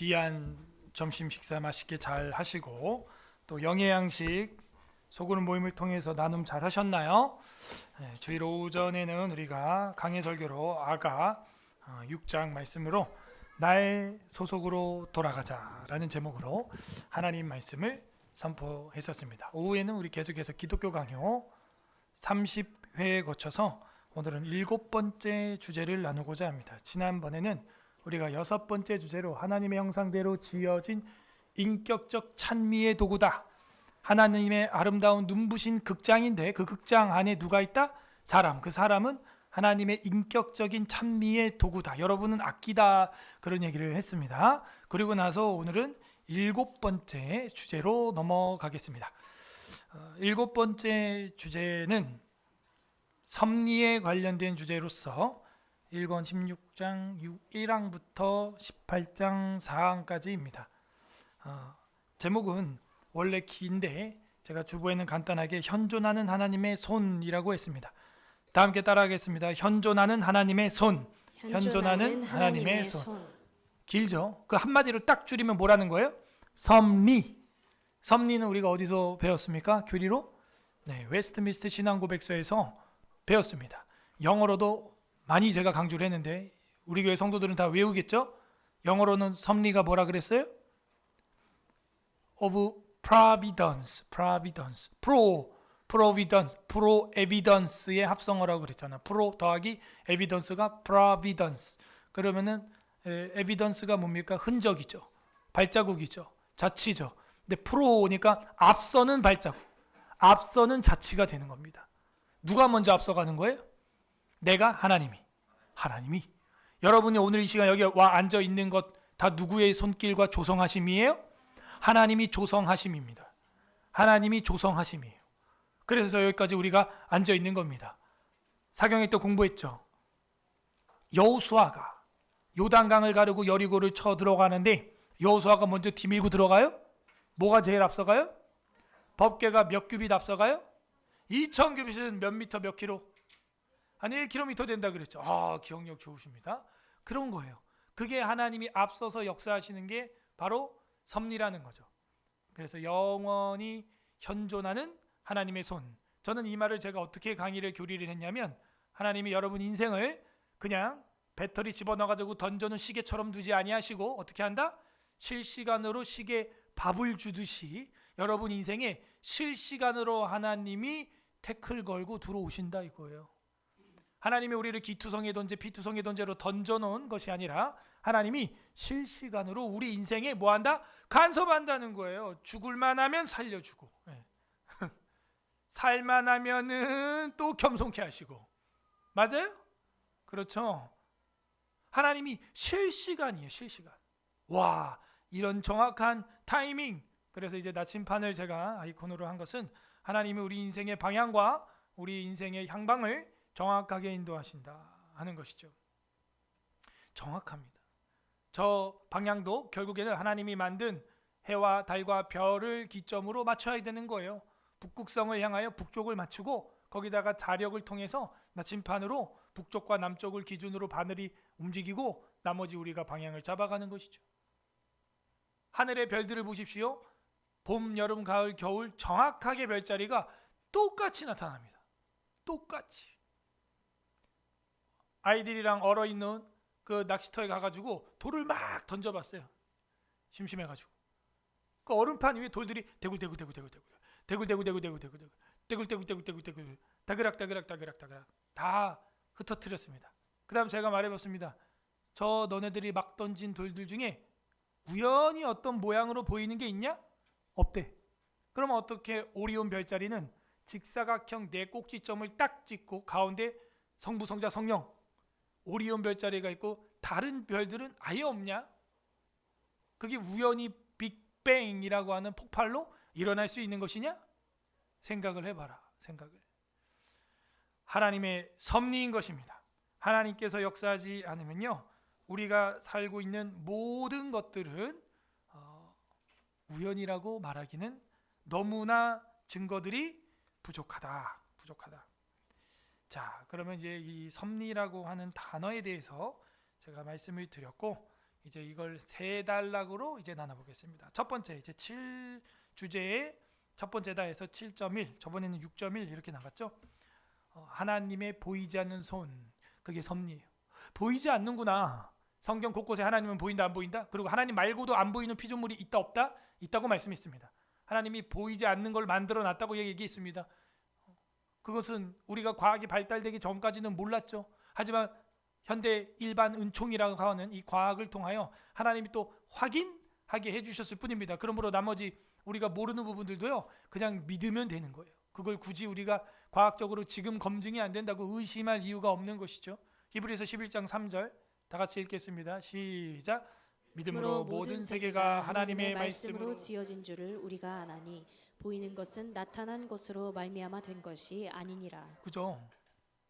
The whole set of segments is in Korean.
귀한 점심 식사 맛있게 잘 하시고 또 영예양식 소그룹 모임을 통해서 나눔 잘 하셨나요? 주일 오전에는 우리가 강해 설교로 아가 6장 말씀으로 나의 소속으로 돌아가자라는 제목으로 하나님 말씀을 선포했었습니다. 오후에는 우리 계속해서 기독교 강요 30회에 거쳐서 오늘은 7번째 주제를 나누고자 합니다. 지난번에는 우리가 6번째 주제로 하나님의 형상대로 지어진 인격적 찬미의 도구다. 하나님의 아름다운 눈부신 극장인데 그 극장 안에 누가 있다? 사람. 그 사람은 하나님의 인격적인 찬미의 도구다. 여러분은 악기다. 그런 얘기를 했습니다. 그리고 나서 오늘은 7번째 주제로 넘어가겠습니다. 7번째 주제는 섭리에 관련된 주제로서 1권 16장 1항부터 18장 4항까지입니다. 제목은 원래 긴데 제가 주보에는 간단하게 현존하는 하나님의 손이라고 했습니다. 다 함께 따라하겠습니다. 현존하는 하나님의 손. 현존하는 하나님의 손. 길죠? 그 한마디로 딱 줄이면 뭐라는 거예요? 섭리. 섭리는 우리가 어디서 배웠습니까? 교리로? 네, 웨스트민스터 신앙고백서에서 배웠습니다. 영어로도 많이 제가 강조를 했는데 우리 교회 성도들은 다 외우겠죠? 영어로는 섭리가 뭐라 그랬어요? of providence, proevidence의 합성어라고 그랬잖아. pro 더하기 evidence가 providence. 그러면은 evidence가 뭡니까? 흔적이죠. 발자국이죠. 자취죠. 근데 pro니까 앞서는 발자국, 앞서는 자취가 되는 겁니다. 누가 먼저 앞서가는 거예요? 내가 하나님이. 여러분이 오늘 이 시간 여기 와 앉아 있는 것 다 누구의 손길과 조성하심이에요? 하나님이 조성하심입니다. 하나님이 조성하심이에요. 그래서 여기까지 우리가 앉아 있는 겁니다. 사경에 또 공부했죠. 여호수아가 요단강을 가르고 여리고를 쳐 들어가는데 여호수아가 먼저 뒤밀고 들어가요? 뭐가 제일 앞서가요? 법궤가 몇 규빗 앞서가요? 2000규빗은 몇 미터 몇 킬로? 한 1km 된다 그랬죠. 기억력 좋으십니다. 그런 거예요. 그게 하나님이 앞서서 역사하시는 게 바로 섭리라는 거죠. 그래서 영원히 현존하는 하나님의 손. 저는 이 말을 제가 어떻게 강의를 교리를 했냐면 하나님이 여러분 인생을 그냥 배터리 집어넣어가지고 던져놓은 시계처럼 두지 아니하시고 어떻게 한다? 실시간으로 시계 밥을 주듯이 여러분 인생에 실시간으로 하나님이 태클 걸고 들어오신다 이거예요. 하나님이 우리를 기투성의 던제, 피투성의 던제로 던져놓은 것이 아니라 하나님이 실시간으로 우리 인생에 뭐한다? 간섭한다는 거예요. 죽을만 하면 살려주고 살만 하면은 또 겸손케 하시고. 맞아요? 그렇죠. 하나님이 실시간이에요. 실시간. 와, 이런 정확한 타이밍. 그래서 이제 나침판을 제가 아이콘으로 한 것은 하나님이 우리 인생의 방향과 우리 인생의 향방을 정확하게 인도하신다 하는 것이죠. 정확합니다. 저 방향도 결국에는 하나님이 만든 해와 달과 별을 기점으로 맞춰야 되는 거예요. 북극성을 향하여 북쪽을 맞추고 거기다가 자력을 통해서 나침판으로 북쪽과 남쪽을 기준으로 바늘이 움직이고 나머지 우리가 방향을 잡아가는 것이죠. 하늘의 별들을 보십시오. 봄, 여름, 가을, 겨울 정확하게 별자리가 똑같이 나타납니다. 똑같이. 아이들이랑 얼어있는 그 낚시터에 가가지고 돌을 막 던져봤어요. 심심해가지고. 그 얼음판 위에 돌들이 대굴대굴대굴대굴 다그락다그락 다 흩어뜨렸습니다. 그 다음 제가 말해봤습니다. 저 너네들이 막 던진 돌들 중에 우연히 어떤 모양으로 보이는 게 있냐? 없대. 그러면 어떻게 오리온 별자리는 직사각형 네 꼭지점을 딱 찍고 가운데 성부, 성자, 성령 오리온 별자리가 있고 다른 별들은 아예 없냐? 그게 우연히 빅뱅이라고 하는 폭발로 일어날 수 있는 것이냐? 생각을 해봐라. 생각을. 하나님의 섭리인 것입니다. 하나님께서 역사하지 않으면요 우리가 살고 있는 모든 것들은 우연이라고 말하기는 너무나 증거들이 부족하다. 자, 그러면 이제 이 섭리라고 하는 단어에 대해서 제가 말씀을 드렸고 이제 이걸 세 단락으로 이제 나눠보겠습니다. 첫 번째 이제 7 주제의 첫 번째다 해서 7.1, 저번에는 6.1 이렇게 나갔죠. 하나님의 보이지 않는 손, 그게 섭리예요. 보이지 않는구나. 성경 곳곳에 하나님은 보인다 안 보인다. 그리고 하나님 말고도 안 보이는 피조물이 있다 없다? 있다고 말씀했습니다. 하나님이 보이지 않는 걸 만들어 놨다고 얘기했습니다. 그것은 우리가 과학이 발달되기 전까지는 몰랐죠. 하지만 현대 일반 은총이라고 하는 이 과학을 통하여 하나님이 또 확인하게 해주셨을 뿐입니다. 그러므로 나머지 우리가 모르는 부분들도요, 그냥 믿으면 되는 거예요. 그걸 굳이 우리가 과학적으로 지금 검증이 안 된다고 의심할 이유가 없는 것이죠. 히브리서 11장 3절 다 같이 읽겠습니다. 시작. 믿음으로 모든 세계가 하나님의 말씀으로 지어진 줄을 우리가 아나니 보이는 것은 나타난 것으로 말미암아 된 것이 아니니라. 그죠?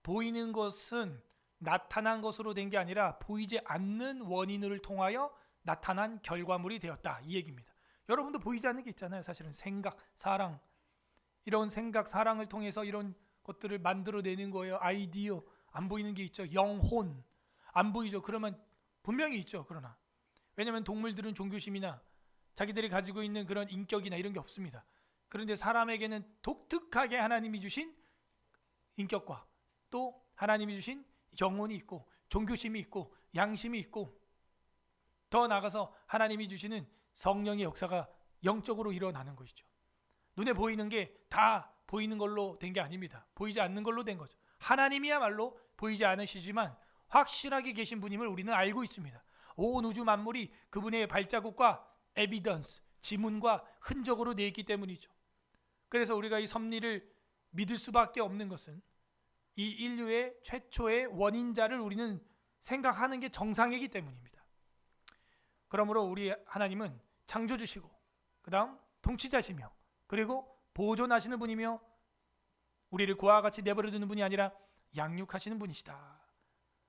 보이는 것은 나타난 것으로 된 게 아니라 보이지 않는 원인을 통하여 나타난 결과물이 되었다, 이 얘기입니다. 여러분도 보이지 않는 게 있잖아요. 사실은 생각, 사랑, 이런 생각, 사랑을 통해서 이런 것들을 만들어내는 거예요. 아이디어, 안 보이는 게 있죠. 영혼, 안 보이죠. 그러면 분명히 있죠. 그러나 왜냐하면 동물들은 종교심이나 자기들이 가지고 있는 그런 인격이나 이런 게 없습니다. 그런데 사람에게는 독특하게 하나님이 주신 인격과 또 하나님이 주신 영혼이 있고 종교심이 있고 양심이 있고 더 나아가서 하나님이 주시는 성령의 역사가 영적으로 일어나는 것이죠. 눈에 보이는 게 다 보이는 걸로 된 게 아닙니다. 보이지 않는 걸로 된 거죠. 하나님이야말로 보이지 않으시지만 확실하게 계신 분임을 우리는 알고 있습니다. 온 우주 만물이 그분의 발자국과 에비던스, 지문과 흔적으로 되어 있기 때문이죠. 그래서 우리가 이 섭리를 믿을 수밖에 없는 것은 이 인류의 최초의 원인자를 우리는 생각하는 게 정상이기 때문입니다. 그러므로 우리 하나님은 창조주시고 그 다음 통치자시며 그리고 보존하시는 분이며 우리를 그와 같이 내버려 두는 분이 아니라 양육하시는 분이시다.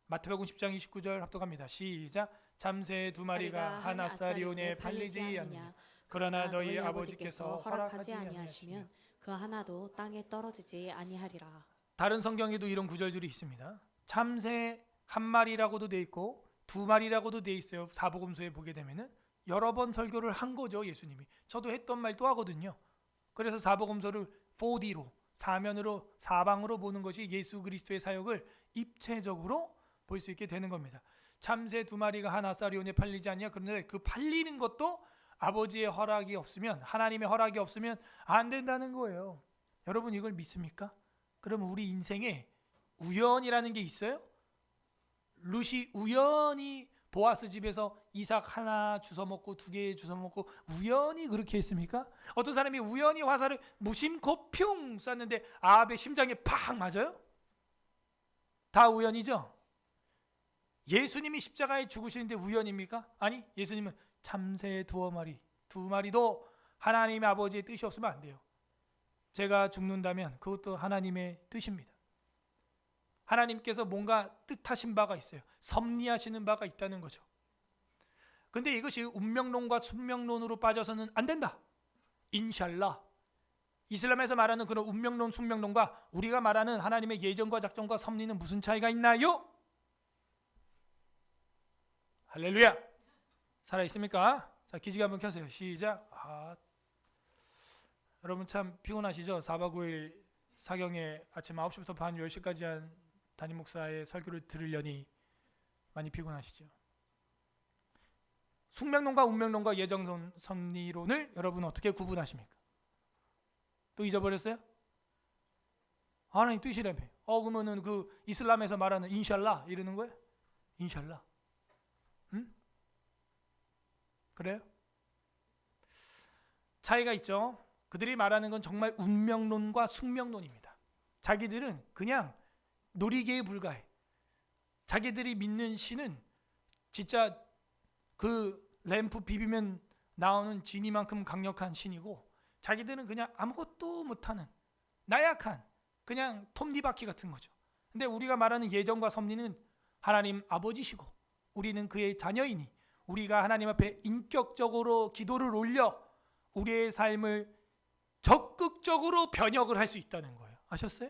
마태복음 10장 29절 합독합니다. 시작. 잠새 두 마리가 한 아사리온에 팔리지 않느냐. 그러나 너희 아버지께서 허락하지 아니하시면 그 하나도 땅에 떨어지지 아니하리라. 다른 성경에도 이런 구절들이 있습니다. 참새 한 마리라고도 돼 있고 두 마리라고도 돼 있어요. 사복음서에 보게 되면은 여러 번 설교를 한 거죠. 예수님이. 저도 했던 말 또 하거든요. 그래서 사복음서를 4D로 사면으로 사방으로 보는 것이 예수 그리스도의 사역을 입체적으로 볼 수 있게 되는 겁니다. 참새 두 마리가 한 아사리온에 팔리지 않냐. 그런데 그 팔리는 것도 아버지의 허락이 없으면, 하나님의 허락이 없으면 안 된다는 거예요. 여러분 이걸 믿습니까? 그러면 우리 인생에 우연이라는 게 있어요? 룻이 우연히 보아스 집에서 이삭 하나 주워 먹고 두 개 주워 먹고 우연히 그렇게 했습니까? 어떤 사람이 우연히 화살을 무심코 뿅 쐈는데 아합의 심장에 팍 맞아요? 다 우연이죠? 예수님이 십자가에 죽으시는데 우연입니까? 아니, 예수님은 참새 두 마리도 하나님의 아버지의 뜻이 없으면 안 돼요. 제가 죽는다면 그것도 하나님의 뜻입니다. 하나님께서 뭔가 뜻하신 바가 있어요. 섭리하시는 바가 있다는 거죠. 근데 이것이 운명론과 숙명론으로 빠져서는 안 된다. 인샬라. 이슬람에서 말하는 그런 운명론, 숙명론과 우리가 말하는 하나님의 예정과 작정과 섭리는 무슨 차이가 있나요? 할렐루야. 살아있습니까? 자, 기지개 한번 켜세요. 시작. 여러분 참 피곤하시죠? 4박 5일 사경에 아침 9시부터 밤 10시까지 한 담임 목사의 설교를 들으려니 많이 피곤하시죠? 숙명론과 운명론과 예정론, 섭리론을 여러분 어떻게 구분하십니까? 또 잊어버렸어요? 하나님 뜻이라며. 그러면은 그 이슬람에서 말하는 인샬라 이러는 거예요? 인샬라. 응? 그래요? 차이가 있죠. 그들이 말하는 건 정말 운명론과 숙명론입니다. 자기들은 그냥 놀이개에 불과해. 자기들이 믿는 신은 진짜 그 램프 비비면 나오는 지니만큼 강력한 신이고 자기들은 그냥 아무것도 못하는 나약한 그냥 톱니바퀴 같은 거죠. 근데 우리가 말하는 예정과 섭리는 하나님 아버지시고 우리는 그의 자녀이니 우리가 하나님 앞에 인격적으로 기도를 올려 우리의 삶을 적극적으로 변혁을 할 수 있다는 거예요. 아셨어요?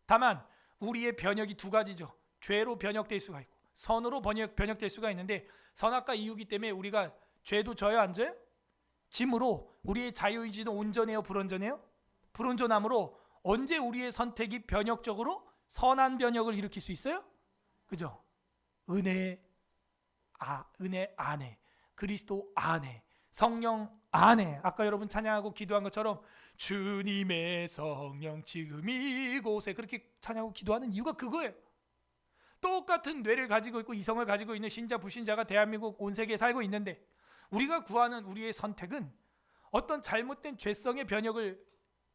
다만 우리의 변혁이 두 가지죠. 죄로 변혁될 수가 있고 선으로 번역될 수가 있는데 선악과 이유기 때문에 우리가 죄도 져요 안 져요? 짐으로 우리의 자유의지도 온전해요 불온전해요? 불온전함으로 언제 우리의 선택이 변혁적으로 선한 변혁을 일으킬 수 있어요? 그죠? 은혜 안에 그리스도 안에 성령 안에 아까 여러분 찬양하고 기도한 것처럼 주님의 성령 지금 이곳에 그렇게 찬양하고 기도하는 이유가 그거예요. 똑같은 뇌를 가지고 있고 이성을 가지고 있는 신자 불신자가 대한민국 온 세계에 살고 있는데 우리가 구하는 우리의 선택은 어떤 잘못된 죄성의 변혁을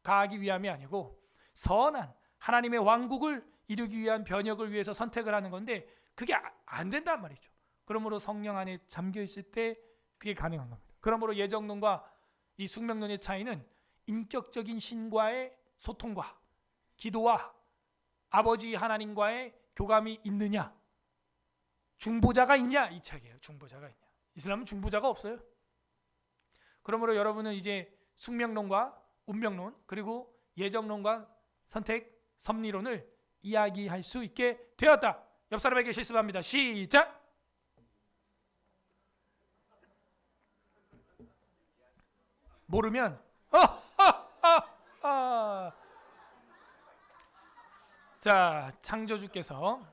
가하기 위함이 아니고 선한 하나님의 왕국을 이루기 위한 변혁을 위해서 선택을 하는 건데 그게 안 된단 말이죠. 그러므로 성령 안에 잠겨 있을 때 그게 가능한 겁니다. 그러므로 예정론과 이 숙명론의 차이는 인격적인 신과의 소통과 기도와 아버지 하나님과의 교감이 있느냐, 중보자가 있냐 이 차이예요. 중보자가 있냐. 이슬람은 중보자가 없어요. 그러므로 여러분은 이제 숙명론과 운명론 그리고 예정론과 선택 섭리론을 이야기할 수 있게 되었다. 옆 사람에게 실습합니다. 시작. 모르면 자 창조주께서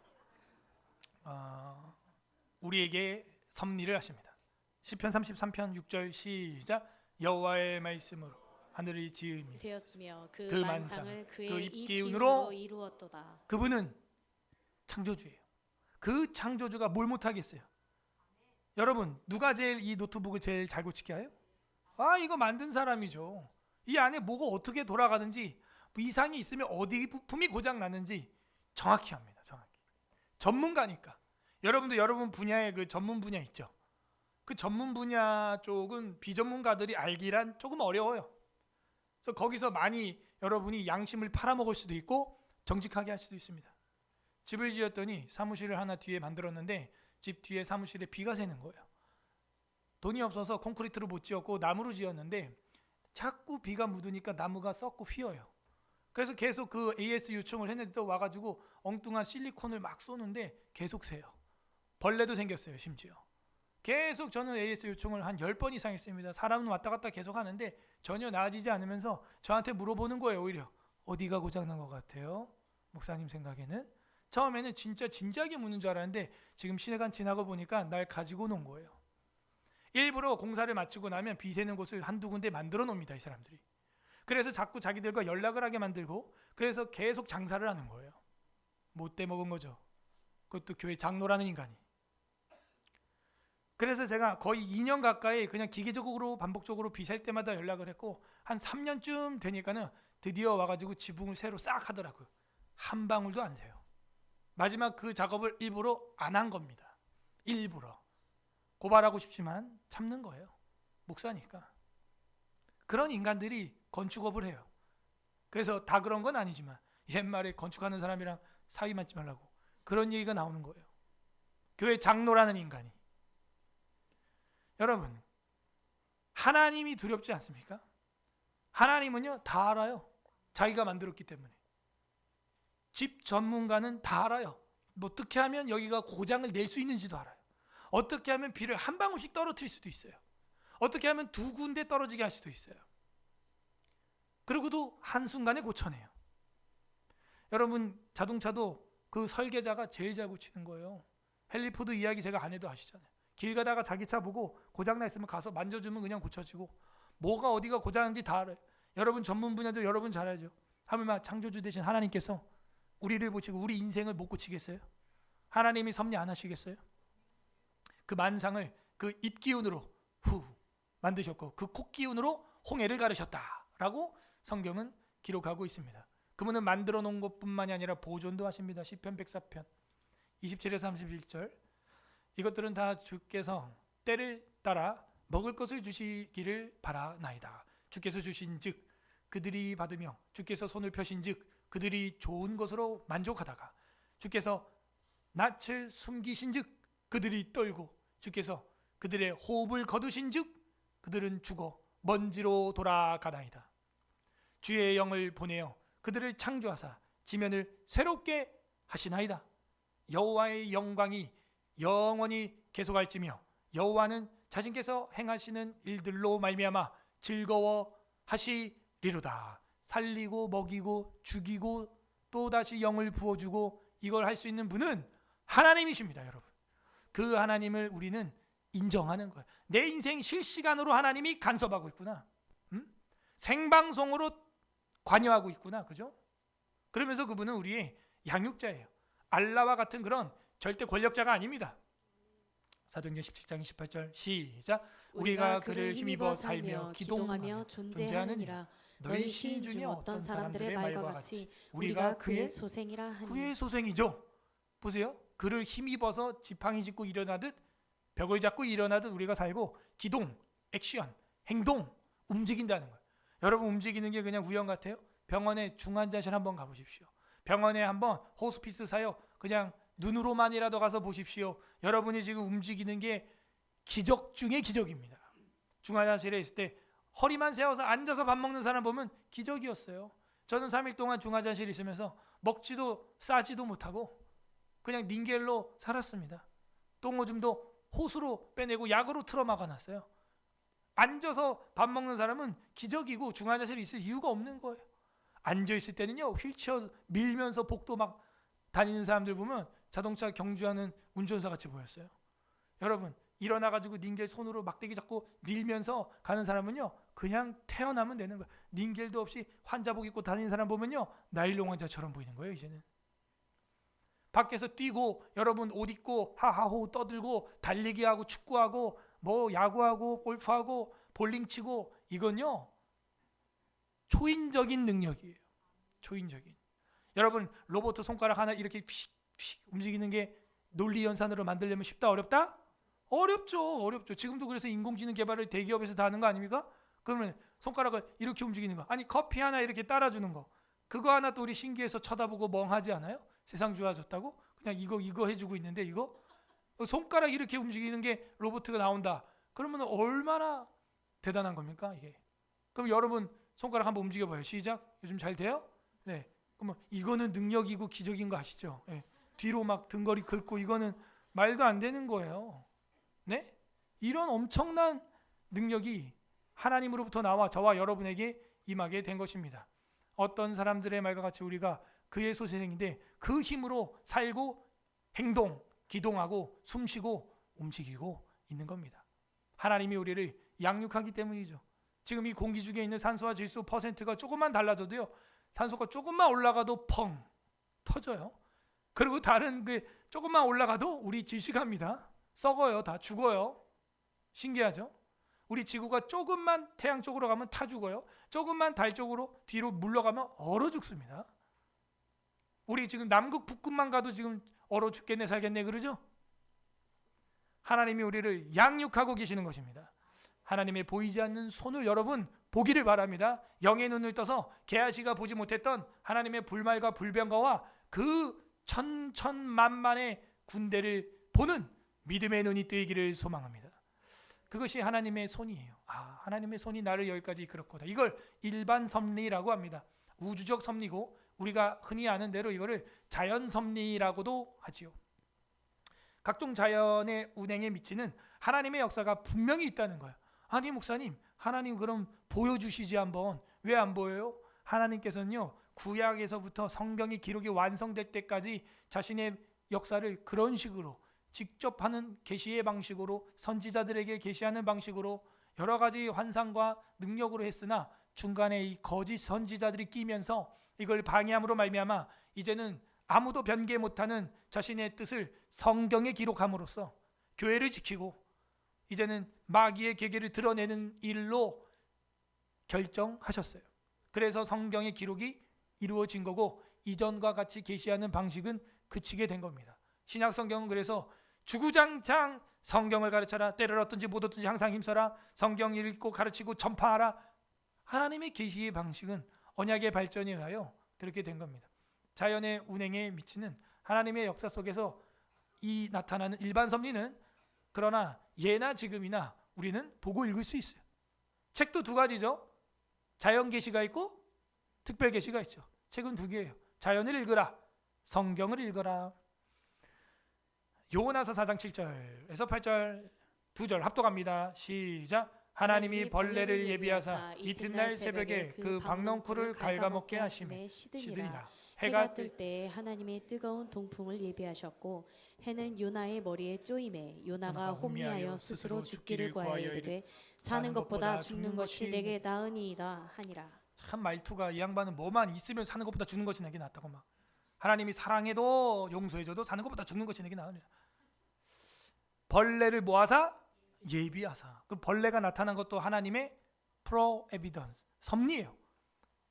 우리에게 섭리를 하십니다. 시편 33편 6절 시작. 여호와의 말씀으로 하늘이 지음이 되었으며 그 그 만상을 그 그의 입 입 기운으로 기운으로 이루었도다. 그분은 창조주예요. 그 창조주가 뭘 못하겠어요? 여러분 누가 제일 이 노트북을 제일 잘 고치게 해요? 이거 만든 사람이죠. 이 안에 뭐가 어떻게 돌아가는지 이상이 있으면 어디 부품이 고장 났는지 정확히 합니다. 정확히. 전문가니까. 여러분도 여러분 분야의 그 전문 분야 있죠. 그 전문 분야 쪽은 비전문가들이 알기란 조금 어려워요. 그래서 거기서 많이 여러분이 양심을 팔아먹을 수도 있고 정직하게 할 수도 있습니다. 집을 지었더니 사무실을 하나 뒤에 만들었는데 집 뒤에 사무실에 비가 새는 거예요. 돈이 없어서 콘크리트로 못 지었고 나무로 지었는데 자꾸 비가 묻으니까 나무가 썩고 휘어요. 그래서 계속 그 AS 요청을 했는데 또 와가지고 엉뚱한 실리콘을 막 쏘는데 계속 새요. 벌레도 생겼어요. 심지어. 계속 저는 AS 요청을 한 10번 이상 했습니다. 사람은 왔다 갔다 계속 하는데 전혀 나아지지 않으면서 저한테 물어보는 거예요. 오히려 어디가 고장난 것 같아요? 목사님 생각에는? 처음에는 진짜 진지하게 묻는 줄 알았는데 지금 시간 지나고 보니까 날 가지고 논 거예요. 일부러 공사를 마치고 나면 비 새는 곳을 한두 군데 만들어 놓습니다. 이 사람들이. 그래서 자꾸 자기들과 연락을 하게 만들고 그래서 계속 장사를 하는 거예요. 못돼 먹은 거죠. 그것도 교회 장로라는 인간이. 그래서 제가 거의 2년 가까이 그냥 기계적으로 반복적으로 비 셀 때마다 연락을 했고 한 3년쯤 되니까는 드디어 와가지고 지붕을 새로 싹 하더라고요. 한 방울도 안 새요. 마지막 그 작업을 일부러 안 한 겁니다. 일부러. 고발하고 싶지만 참는 거예요. 목사니까. 그런 인간들이 건축업을 해요. 그래서 다 그런 건 아니지만 옛말에 건축하는 사람이랑 사위 맞지 말라고 그런 얘기가 나오는 거예요. 교회 장로라는 인간이. 여러분 하나님이 두렵지 않습니까? 하나님은요 다 알아요. 자기가 만들었기 때문에. 집 전문가는 다 알아요. 어떻게 하면 여기가 고장을 낼 수 있는지도 알아요. 어떻게 하면 비를 한 방울씩 떨어뜨릴 수도 있어요. 어떻게 하면 두 군데 떨어지게 할 수도 있어요. 그리고도 한순간에 고쳐내요. 여러분 자동차도 그 설계자가 제일 잘 고치는 거예요. 헨리 포드 이야기 제가 안 해도 아시잖아요. 길 가다가 자기 차 보고 고장나 있으면 가서 만져주면 그냥 고쳐지고 뭐가 어디가 고장난지 다 알아요. 여러분 전문 분야도 여러분 잘 알죠. 하물며 창조주 되신 하나님께서 우리를 보시고 우리 인생을 못 고치겠어요? 하나님이 섭리 안 하시겠어요? 그 만상을 그 입기운으로 만드셨고 그 콧기운으로 홍해를 가르셨다라고 성경은 기록하고 있습니다. 그분은 만들어 놓은 것뿐만이 아니라 보존도 하십니다. 시편 104편 27에서 31절 이것들은 다 주께서 때를 따라 먹을 것을 주시기를 바라나이다. 주께서 주신 즉 그들이 받으며 주께서 손을 펴신 즉 그들이 좋은 것으로 만족하다가 주께서 낯을 숨기신 즉 그들이 떨고 주께서 그들의 호흡을 거두신 즉 그들은 죽어 먼지로 돌아가나이다. 주의 영을 보내어 그들을 창조하사 지면을 새롭게 하시나이다. 여호와의 영광이 영원히 계속할지며 여호와는 자신께서 행하시는 일들로 말미암아 즐거워하시리로다. 살리고 먹이고 죽이고 또 다시 영을 부어주고 이걸 할 수 있는 분은 하나님이십니다, 여러분. 그 하나님을 우리는 인정하는 거예요. 내 인생 실시간으로 하나님이 간섭하고 있구나. 생방송으로 관여하고 있구나. 그죠? 그러면서 그분은 우리의 양육자예요. 알라와 같은 그런 절대 권력자가 아닙니다. 사도행전 17장 28절 시작. 우리가 그를 힘입어 살며 기동하며 존재하느니라. 너희 시인 중에 어떤 사람들의 말과 같이 우리가 그의 소생이라 하니. 그의 소생이죠. 보세요. 그를 힘입어서 지팡이 짚고 일어나듯 벽을 잡고 일어나듯 우리가 살고 기동, 액션, 행동, 움직인다는 거예요. 여러분 움직이는 게 그냥 우연 같아요? 병원에 중환자실 한번 가보십시오. 병원에 한번 호스피스 사요. 그냥 눈으로만이라도 가서 보십시오. 여러분이 지금 움직이는 게 기적 중의 기적입니다. 중환자실에 있을 때 허리만 세워서 앉아서 밥 먹는 사람 보면 기적이었어요. 저는 3일 동안 중환자실에 있으면서 먹지도 싸지도 못하고 그냥 닌겔로 살았습니다. 똥오줌도 호수로 빼내고 약으로 틀어막아놨어요. 앉아서 밥 먹는 사람은 기적이고 중환자실에 있을 이유가 없는 거예요. 앉아있을 때는요 휠체어 밀면서 복도 막 다니는 사람들 보면 자동차 경주하는 운전사 같이 보였어요. 여러분 일어나가지고 닌겔 손으로 막대기 잡고 밀면서 가는 사람은요 그냥 태어나면 되는 거예요. 닌겔도 없이 환자복 입고 다니는 사람 보면요 나일론 환자처럼 보이는 거예요. 이제는 밖에서 뛰고 여러분 옷 입고 하하호 떠들고 달리기하고 축구하고 뭐 야구하고 골프하고 볼링 치고 이건요 초인적인 능력이에요. 초인적인. 여러분 로봇 손가락 하나 이렇게 휙 움직이는 게 논리 연산으로 만들려면 쉽다 어렵다? 어렵죠. 지금도 그래서 인공지능 개발을 대기업에서 다 하는 거 아닙니까? 그러면 손가락을 이렇게 움직이는 거. 아니 커피 하나 이렇게 따라주는 거. 그거 하나 또 우리 신기해서 쳐다보고 멍하지 않아요? 세상 좋아졌다고? 그냥 이거 해주고 있는데 이거? 손가락 이렇게 움직이는 게 로봇가 나온다. 그러면 얼마나 대단한 겁니까 이게? 그럼 여러분 손가락 한번 움직여봐요. 시작. 요즘 잘 돼요? 네. 그러면 이거는 능력이고 기적인 거 아시죠? 네. 뒤로 막 등걸이 긁고 이거는 말도 안 되는 거예요. 네? 이런 엄청난 능력이 하나님으로부터 나와 저와 여러분에게 임하게 된 것입니다. 어떤 사람들의 말과 같이 우리가 그의 소생인데 그 힘으로 살고 행동, 기동하고 숨쉬고 움직이고 있는 겁니다. 하나님이 우리를 양육하기 때문이죠. 지금 이 공기 중에 있는 산소와 질소 퍼센트가 조금만 달라져도요. 산소가 조금만 올라가도 펑 터져요. 그리고 다른 그 조금만 올라가도 우리 질식합니다. 썩어요. 다 죽어요. 신기하죠? 우리 지구가 조금만 태양 쪽으로 가면 타 죽어요. 조금만 달 쪽으로 뒤로 물러가면 얼어 죽습니다. 우리 지금 남극 북극만 가도 지금 얼어 죽겠네 살겠네 그러죠? 하나님이 우리를 양육하고 계시는 것입니다. 하나님의 보이지 않는 손을 여러분 보기를 바랍니다. 영의 눈을 떠서 게하시가 보지 못했던 하나님의 불말과 불병거와 그 천천만만의 군대를 보는 믿음의 눈이 뜨이기를 소망합니다. 그것이 하나님의 손이에요. 하나님의 손이 나를 여기까지 이끌었구나. 이걸 일반 섭리라고 합니다. 우주적 섭리고 우리가 흔히 아는 대로 이거를 자연 섭리라고도 하지요. 각종 자연의 운행에 미치는 하나님의 역사가 분명히 있다는 거예요. 아니 목사님, 하나님 그럼 보여주시지 한번. 왜 안 보여요? 하나님께서는요 구약에서부터 성경의 기록이 완성될 때까지 자신의 역사를 그런 식으로 직접 하는 계시의 방식으로 선지자들에게 계시하는 방식으로 여러 가지 환상과 능력으로 했으나 중간에 이 거짓 선지자들이 끼면서 이걸 방해함으로 말미암아 이제는 아무도 변개 못하는 자신의 뜻을 성경에 기록함으로써 교회를 지키고 이제는 마귀의 계계를 드러내는 일로 결정하셨어요. 그래서 성경의 기록이 이루어진 거고 이전과 같이 계시하는 방식은 그치게 된 겁니다. 신약 성경은 그래서 주구장창 성경을 가르쳐라. 때를 얻든지 못 얻든지 항상 힘써라. 성경 읽고 가르치고 전파하라. 하나님의 계시의 방식은 언약의 발전에 의하여 그렇게 된 겁니다. 자연의 운행에 미치는 하나님의 역사 속에서 이 나타나는 일반 섭리는 그러나 예나 지금이나 우리는 보고 읽을 수 있어요. 책도 두 가지죠. 자연 계시가 있고 특별 계시가 있죠. 책은 두 개예요. 자연을 읽으라. 성경을 읽어라. 요나서 4장 7절에서 8절 두 절 합독합니다. 시작. 하나님이 벌레를 예비하사 이튿날 새벽에 그 박넝쿨을 갉아먹게 하심에 시드니라. 해가 뜰 때 하나님의 뜨거운 동풍을 예비하셨고 해는 요나의 머리에 쪼임에 요나가 혼미하여 스스로 죽기를 구하여 이르되 사는 것보다 죽는 것이 내게 나으니이다 하니라. 참 말투가 이 양반은 뭐만 있으면 사는 것보다 죽는 것이 내게 낫다고 막. 하나님이 사랑해도 용서해줘도 사는 것보다 죽는 것이 내게 나으니라. 벌레를 모아서 예비하사. 그 벌레가 나타난 것도 하나님의 프로 에비던스 섭리예요.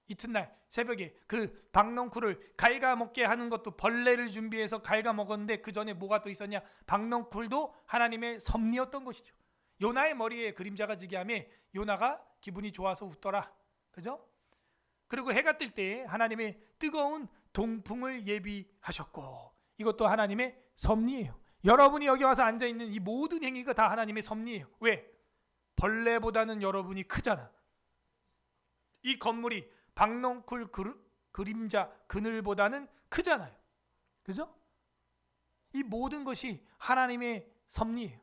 이튿날 새벽에 그 박넝쿨을 갉아먹게 하는 것도 벌레를 준비해서 갉아먹었는데 그 전에 뭐가 또 있었냐? 박넝쿨도 하나님의 섭리였던 것이죠. 요나의 머리에 그림자가 지게 하며 요나가 기분이 좋아서 웃더라. 그죠? 그리고 해가 뜰 때 하나님의 뜨거운 동풍을 예비하셨고 이것도 하나님의 섭리예요. 여러분이 여기 와서 앉아있는 이 모든 행위가 다 하나님의 섭리예요. 왜? 벌레보다는 여러분이 크잖아. 이 건물이 박넝쿨 그림자 그늘보다는 크잖아요. 그죠? 이 모든 것이 하나님의 섭리예요.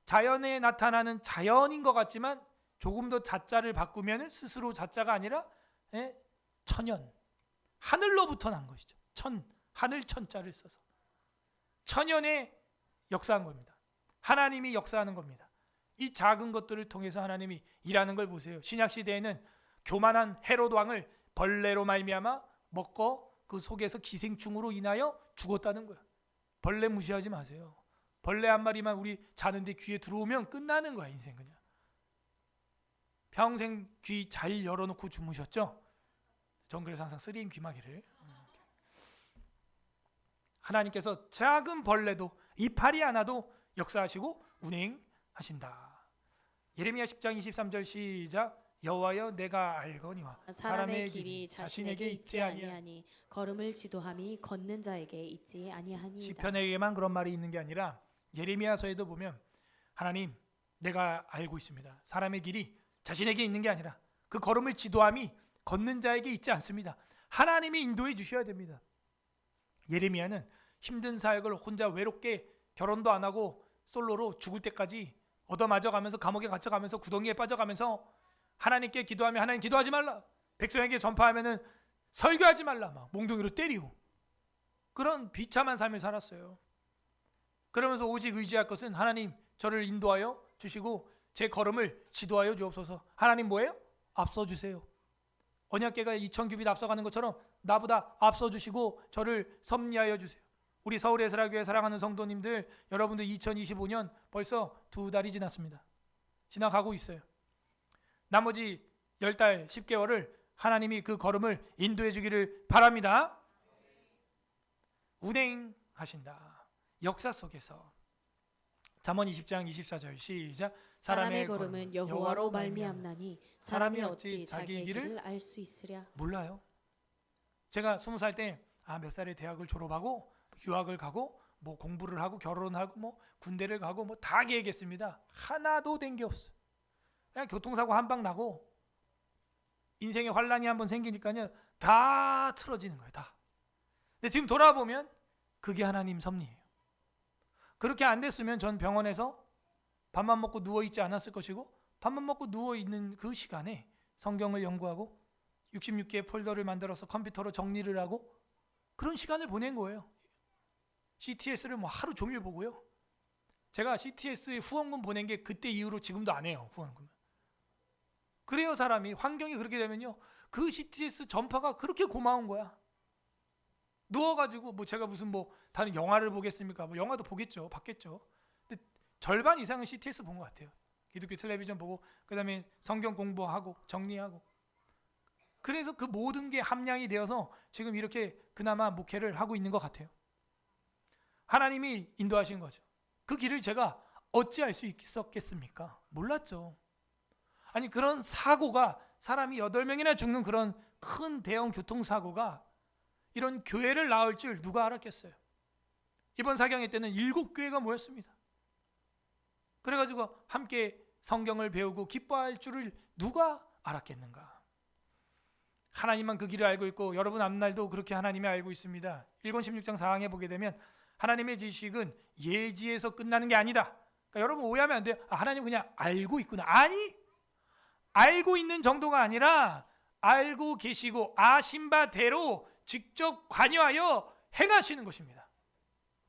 자연에 나타나는 자연인 것 같지만 조금 더 자자를 바꾸면 스스로 자자가 아니라 천연, 하늘로부터 난 것이죠. 하늘 천자를 써서 천연의 역사한 겁니다. 하나님이 역사하는 겁니다. 이 작은 것들을 통해서 하나님이 일하는 걸 보세요. 신약 시대에는 교만한 헤롯 왕을 벌레로 말미암아 먹고 그 속에서 기생충으로 인하여 죽었다는 거야. 벌레 무시하지 마세요. 벌레 한 마리만 우리 자는데 귀에 들어오면 끝나는 거야, 인생 그냥. 평생 귀 잘 열어놓고 주무셨죠? 전 그래서 항상 3M 귀마개를. 하나님께서 작은 벌레도 이파리 하나도 역사하시고 운행하신다. 예레미야 10장 23절 시작. 여호와여 내가 알거니와 사람의 길이 자신에게 있지 아니하니 걸음을 지도함이 걷는 자에게 있지 아니하니이다. 시편에게만 그런 말이 있는 게 아니라 예레미야서에도 보면 하나님 내가 알고 있습니다. 사람의 길이 자신에게 있는 게 아니라 그 걸음을 지도함이 걷는 자에게 있지 않습니다. 하나님이 인도해 주셔야 됩니다. 예레미야는 힘든 사역을 혼자 외롭게 결혼도 안 하고 솔로로 죽을 때까지 얻어맞아가면서 감옥에 갇혀가면서 구덩이에 빠져가면서 하나님께 기도하면 하나님 기도하지 말라, 백성에게 전파하면은 설교하지 말라 막 몽둥이로 때리고 그런 비참한 삶을 살았어요. 그러면서 오직 의지할 것은 하나님 저를 인도하여 주시고 제 걸음을 지도하여 주옵소서. 하나님 뭐예요? 앞서 주세요. 언약궤가 2000규빗 앞서가는 것처럼 나보다 앞서 주시고 저를 섭리하여 주세요. 우리 서울 에스라교회 사랑하는 성도님들, 여러분들 2025년 벌써 2달이 지났습니다. 지나가고 있어요. 나머지 10달 10개월을 하나님이 그 걸음을 인도해 주기를 바랍니다. 운행하신다. 역사 속에서 잠언 20장 24절 시작. 사람의 걸음은 여호와로 말미암나니 사람이 어찌 자기의 길을 알 수 있으랴. 몰라요. 제가 20살 때 몇 살에 대학을 졸업하고 유학을 가고 뭐 공부를 하고 결혼하고 뭐 군대를 가고 뭐 다 계획했습니다. 하나도 된 게 없어. 그냥 교통사고 한 방 나고 인생에 환란이 한번 생기니까요 다 틀어지는 거예요. 다. 근데 지금 돌아보면 그게 하나님 섭리예요. 그렇게 안 됐으면 전 병원에서 밥만 먹고 누워있지 않았을 것이고 밥만 먹고 누워있는 그 시간에 성경을 연구하고 66개의 폴더를 만들어서 컴퓨터로 정리를 하고 그런 시간을 보낸 거예요. CTS를 뭐 하루 종일 보고요. 제가 CTS에 후원금 보낸 게 그때 이후로 지금도 안 해요. 후원금. 그래요. 사람이 환경이 그렇게 되면요 그 CTS 전파가 그렇게 고마운 거야. 누워가지고 뭐 제가 무슨 뭐 다른 영화를 보겠습니까? 뭐 영화도 보겠죠. 봤겠죠. 근데 절반 이상은 CTS 본 것 같아요. 기독교 텔레비전 보고 그다음에 성경 공부하고 정리하고. 그래서 그 모든 게 함량이 되어서 지금 이렇게 그나마 목회를 하고 있는 것 같아요. 하나님이 인도하신 거죠. 그 길을 제가 어찌 알 수 있었겠습니까? 몰랐죠. 아니 그런 사고가 사람이 8명이나 죽는 그런 큰 대형 교통사고가 이런 교회를 낳을 줄 누가 알았겠어요. 이번 사경회 때는 7교회가 모였습니다. 그래가지고 함께 성경을 배우고 기뻐할 줄을 누가 알았겠는가. 하나님만 그 길을 알고 있고 여러분 앞날도 그렇게 하나님이 알고 있습니다. 1권 16장 4항에 보게 되면 하나님의 지식은 예지에서 끝나는 게 아니다. 그러니까 여러분 오해하면 안 돼요. 하나님 그냥 알고 있구나. 아니, 알고 있는 정도가 아니라 알고 계시고 아신 바대로 직접 관여하여 행하시는 것입니다.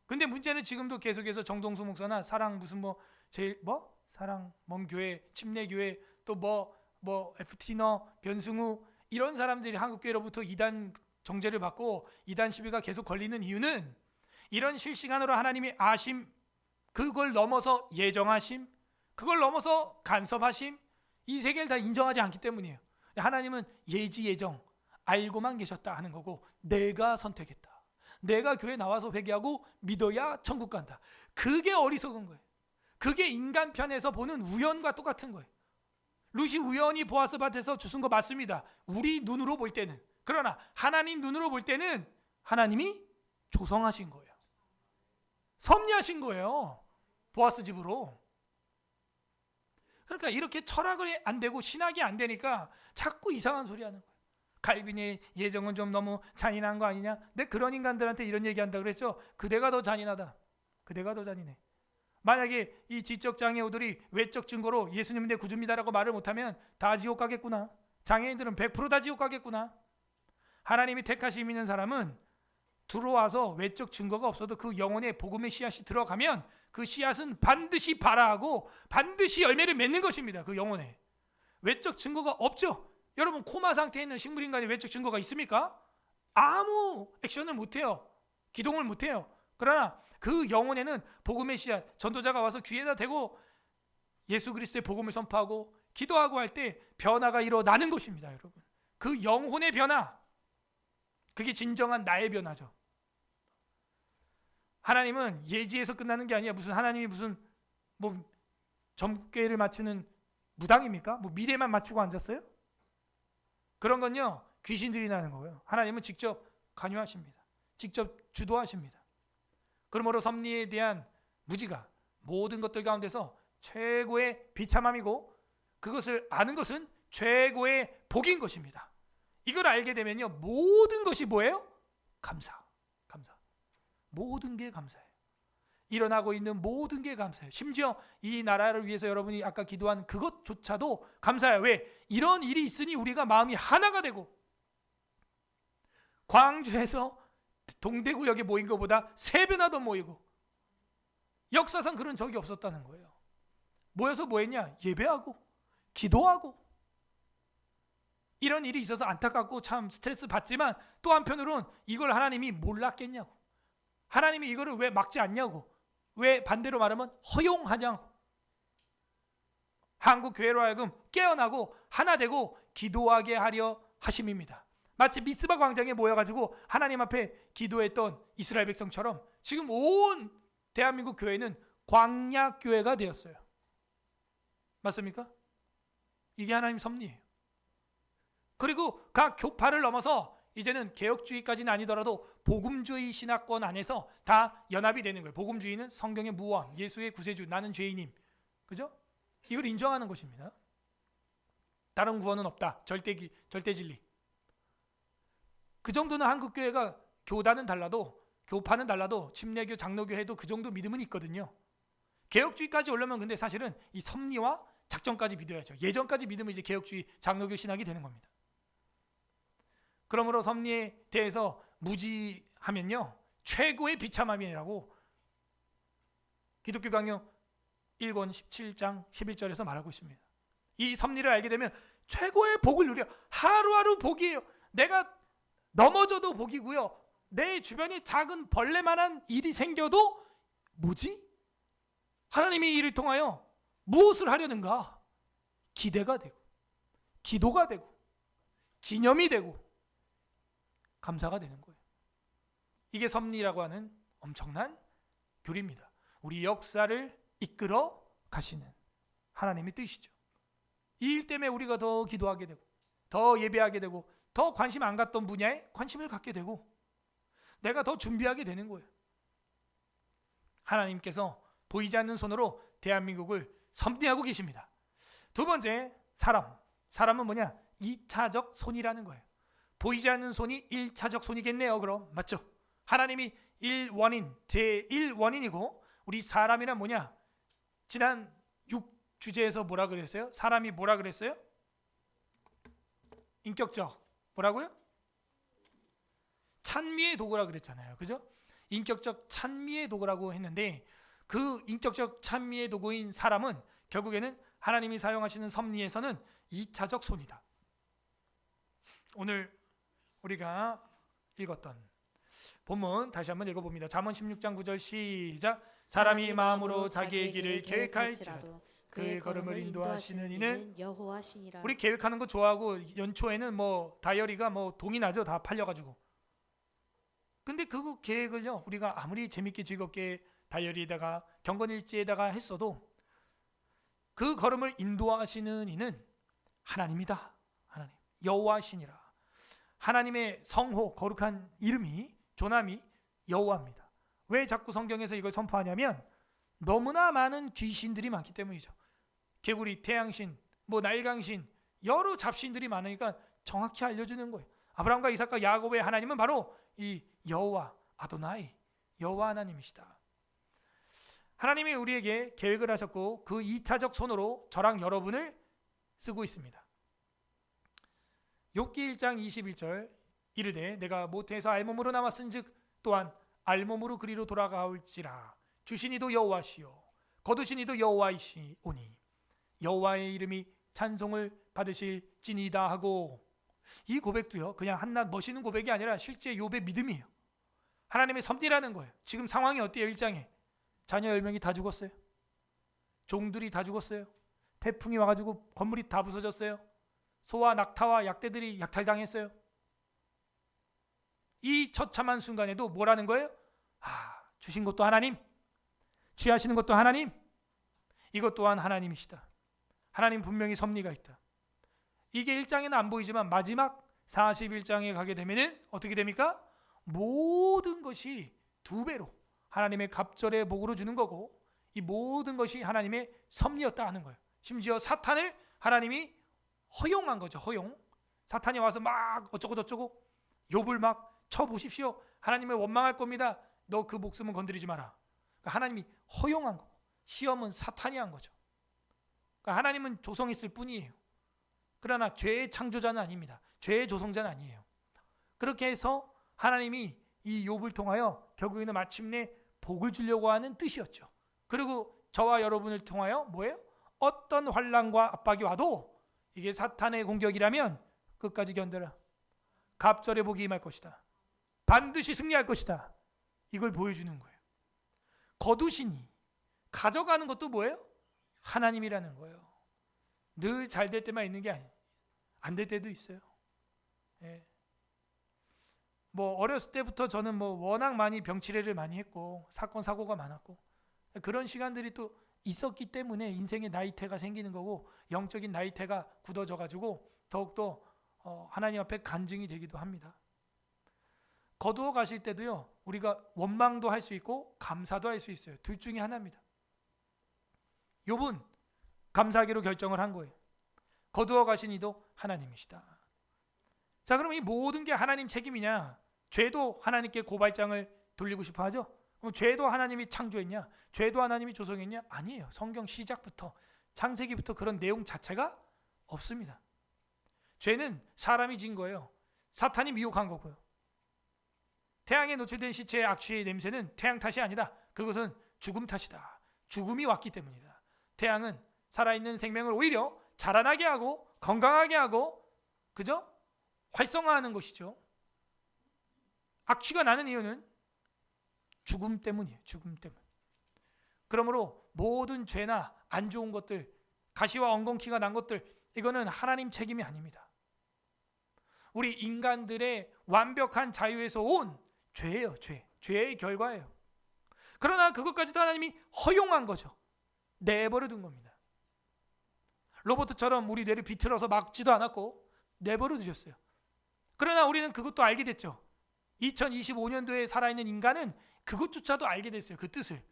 근데 문제는 지금도 계속해서 정동수 목사나 사랑 무슨 사랑 교회, 침례교회 또 FT너 변승우 이런 사람들이 한국교회로부터 이단 정죄를 받고 이단 시비가 계속 걸리는 이유는 이런 실시간으로 하나님이 아심, 그걸 넘어서 예정하심, 그걸 넘어서 간섭하심, 이 세 개를 다 인정하지 않기 때문이에요. 하나님은 예지 예정 알고만 계셨다 하는 거고, 내가 선택했다, 내가 교회 나와서 회개하고 믿어야 천국 간다, 그게 어리석은 거예요. 그게 인간 편에서 보는 우연과 똑같은 거예요. 룻이 우연히 보아스 밭에서 주운 거 맞습니다, 우리 눈으로 볼 때는. 그러나 하나님 눈으로 볼 때는 하나님이 조성하신 거예요. 섭리하신 거예요, 보아스 집으로. 그러니까 이렇게 철학이 안 되고 신학이 안 되니까 자꾸 이상한 소리 하는 거예요. 칼빈의 예정은 좀 너무 잔인한 거 아니냐? 근데 그런 인간들한테 이런 얘기한다 그랬죠. 그대가 더 잔인하다, 그대가 더 잔인해. 만약에 이 지적 장애우들이 외적 증거로 예수님은 내 구주입니다라고 말을 못하면 다 지옥 가겠구나. 장애인들은 100% 다 지옥 가겠구나. 하나님이 택하심 있는 사람은 들어와서 외적 증거가 없어도 그 영혼의 복음의 씨앗이 들어가면 그 씨앗은 반드시 발아하고 반드시 열매를 맺는 것입니다. 그 영혼에 외적 증거가 없죠. 여러분, 코마 상태에 있는 식물인간의 외적 증거가 있습니까? 아무 액션을 못해요. 기동을 못해요. 그러나 그 영혼에는 복음의 씨앗, 전도자가 와서 귀에다 대고 예수 그리스도의 복음을 선포하고 기도하고 할 때 변화가 일어나는 것입니다. 여러분, 그 영혼의 변화, 그게 진정한 나의 변화죠. 하나님은 예지에서 끝나는 게 아니야. 무슨 하나님이 무슨 점괘를 맞추는 무당입니까? 미래만 맞추고 앉았어요? 그런 건요, 귀신들이 나는 거예요. 하나님은 직접 관여하십니다. 직접 주도하십니다. 그러므로 섭리에 대한 무지가 모든 것들 가운데서 최고의 비참함이고, 그것을 아는 것은 최고의 복인 것입니다. 이걸 알게 되면요, 모든 것이 뭐예요? 감사. 모든 게 감사해요. 일어나고 있는 모든 게 감사해요. 심지어 이 나라를 위해서 여러분이 아까 기도한 그것조차도 감사해요. 왜? 이런 일이 있으니 우리가 마음이 하나가 되고, 광주에서 동대구역에 모인 것보다 3배나 더 모이고, 역사상 그런 적이 없었다는 거예요. 모여서 뭐 했냐? 예배하고 기도하고. 이런 일이 있어서 안타깝고 참 스트레스 받지만 또 한편으로는 이걸 하나님이 몰랐겠냐고, 하나님이 이거를 왜 막지 않냐고, 왜 반대로 말하면 허용하냐고. 한국 교회로 하여금 깨어나고 하나 되고 기도하게 하려 하심입니다. 마치 미스바 광장에 모여가지고 하나님 앞에 기도했던 이스라엘 백성처럼 지금 온 대한민국 교회는 광야 교회가 되었어요. 맞습니까? 이게 하나님 섭리예요. 그리고 각 교파를 넘어서 이제는 개혁주의까지는 아니더라도 복음주의 신학권 안에서 다 연합이 되는 거예요. 복음주의는 성경의 무함, 예수의 구세주, 나는 죄인임, 그죠? 이걸 인정하는 것입니다. 다른 구원은 없다, 절대 진리. 그 정도는 한국 교회가 교단은 달라도, 교파는 달라도, 침례교, 장로교 해도 그 정도 믿음은 있거든요. 개혁주의까지 오려면 근데 사실은 이 섭리와 작전까지 믿어야죠. 예전까지 믿으면 이제 개혁주의, 장로교 신학이 되는 겁니다. 그러므로 섭리에 대해서 무지하면요, 최고의 비참함이라고 기독교 강요 1권 17장 11절에서 말하고 있습니다. 이 섭리를 알게 되면 최고의 복을 누려. 하루하루 복이에요. 내가 넘어져도 복이고요, 내 주변에 작은 벌레만한 일이 생겨도 뭐지? 하나님이 이를 통하여 무엇을 하려는가? 기대가 되고, 기도가 되고, 기념이 되고, 감사가 되는 거예요. 이게 섭리라고 하는 엄청난 교리입니다. 우리 역사를 이끌어 가시는 하나님의 뜻이죠. 이 일 때문에 우리가 더 기도하게 되고, 더 예배하게 되고, 더 관심 안 갖던 분야에 관심을 갖게 되고, 내가 더 준비하게 되는 거예요. 하나님께서 보이지 않는 손으로 대한민국을 섭리하고 계십니다. 두 번째, 사람은 뭐냐? 2차적 손이라는 거예요. 보이지 않는 손이 1차적 손이겠네요. 그럼 맞죠? 하나님이 1원인, 제1원인이고 우리 사람이란 뭐냐? 지난 6주제에서 뭐라 그랬어요? 사람이 뭐라 그랬어요? 인격적 뭐라고요? 찬미의 도구라 그랬잖아요. 그죠? 인격적 찬미의 도구라고 했는데 그 인격적 찬미의 도구인 사람은 결국에는 하나님이 사용하시는 섭리에서는 2차적 손이다. 오늘 우리가 읽었던 본문 다시 한번 읽어봅니다. 잠언 16장 9절 시작. 사람이 마음으로 자기의 길을 계획할지라도 그의 걸음을 인도하시는 이는 여호와시니라. 우리 계획하는 거 좋아하고 연초에는 뭐 다이어리가 뭐 동이 나죠. 다 팔려가지고. 근데 그 계획을요 우리가 아무리 재밌게 즐겁게 다이어리에다가 경건일지에다가 했어도 그 걸음을 인도하시는 이는 하나님이다. 하나님 여호와시니라. 하나님의 성호 거룩한 이름이 조남이 여호와입니다. 왜 자꾸 성경에서 이걸 선포하냐면 너무나 많은 귀신들이 많기 때문이죠. 개구리, 태양신, 뭐 날강신 여러 잡신들이 많으니까 정확히 알려주는 거예요. 아브라함과 이삭과 야곱의 하나님은 바로 이 여호와 아도나이 여호와 하나님이시다. 하나님이 우리에게 계획을 하셨고 그 2차적 손으로 저랑 여러분을 쓰고 있습니다. 욥기 1장 21절 이르되 내가 모태에서 알몸으로 남았은즉 또한 알몸으로 그리로 돌아가올지라. 주신 이도 여호와시요 거두신 이도 여호와이시오니 여호와의 이름이 찬송을 받으실지니이다 하고, 이 고백도요 그냥 한낱 멋있는 고백이 아니라 실제 욥의 믿음이에요. 하나님의 섭리라는 거예요. 지금 상황이 어때요? 1장에 자녀 10명이 다 죽었어요. 종들이 다 죽었어요. 태풍이 와가지고 건물이 다 부서졌어요. 소와 낙타와 약대들이 약탈당했어요. 이 처참한 순간에도 뭐라는 거예요? 주신 것도 하나님, 취하시는 것도 하나님, 이것 또한 하나님이시다. 하나님 분명히 섭리가 있다. 이게 1장에는 안 보이지만 마지막 41장에 가게 되면은 어떻게 됩니까? 모든 것이 2배로 하나님의 갑절의 복으로 주는 거고 이 모든 것이 하나님의 섭리였다 하는 거예요. 심지어 사탄을 하나님이 허용한 거죠. 허용. 사탄이 와서 막 어쩌고 저쩌고 욥을 막 쳐보십시오. 하나님을 원망할 겁니다. 너 그 목숨은 건드리지 마라. 그러니까 하나님이 허용한 거고 시험은 사탄이 한 거죠. 그러니까 하나님은 조성했을 뿐이에요. 그러나 죄의 창조자는 아닙니다. 죄의 조성자는 아니에요. 그렇게 해서 하나님이 이 욥을 통하여 결국에는 마침내 복을 주려고 하는 뜻이었죠. 그리고 저와 여러분을 통하여 뭐예요? 어떤 환난과 압박이 와도 이게 사탄의 공격이라면 끝까지 견뎌라. 갑절의 복이 임할 것이다. 반드시 승리할 것이다. 이걸 보여주는 거예요. 거두시니 가져가는 것도 뭐예요? 하나님이라는 거예요. 늘 잘 될 때만 있는 게 아니에요. 안 될 때도 있어요. 예. 뭐 어렸을 때부터 저는 뭐 워낙 많이 병치레를 많이 했고 사건 사고가 많았고 그런 시간들이 또 있었기 때문에 인생의 나이테가 생기는 거고 영적인 나이테가 굳어져 가지고 더욱더 하나님 앞에 간증이 되기도 합니다. 거두어 가실 때도요 우리가 원망도 할 수 있고 감사도 할 수 있어요. 둘 중에 하나입니다. 욥은 감사하기로 결정을 한 거예요. 거두어 가신 이도 하나님이시다. 자, 그럼 이 모든 게 하나님 책임이냐? 죄도 하나님께 고발장을 돌리고 싶어 하죠? 그럼 죄도 하나님이 창조했냐? 죄도 하나님이 조성했냐? 아니에요. 성경 시작부터 창세기부터 그런 내용 자체가 없습니다. 죄는 사람이 진 거예요. 사탄이 미혹한 거고요. 태양에 노출된 시체의 악취의 냄새는 태양 탓이 아니다. 그것은 죽음 탓이다. 죽음이 왔기 때문이다. 태양은 살아있는 생명을 오히려 자라나게 하고 건강하게 하고 그죠? 활성화하는 것이죠. 악취가 나는 이유는 죽음 때문이에요. 죽음 때문. 그러므로 모든 죄나 안 좋은 것들, 가시와 엉겅퀴가 난 것들, 이거는 하나님 책임이 아닙니다. 우리 인간들의 완벽한 자유에서 온 죄예요. 죄의 결과예요. 그러나 그것까지도 하나님이 허용한 거죠. 내버려 둔 겁니다. 로봇처럼 우리 뇌를 비틀어서 막지도 않았고 내버려 두셨어요. 그러나 우리는 그것도 알게 됐죠. 2025년도에 살아있는 인간은 그것조차도 알게 됐어요. 그 뜻을.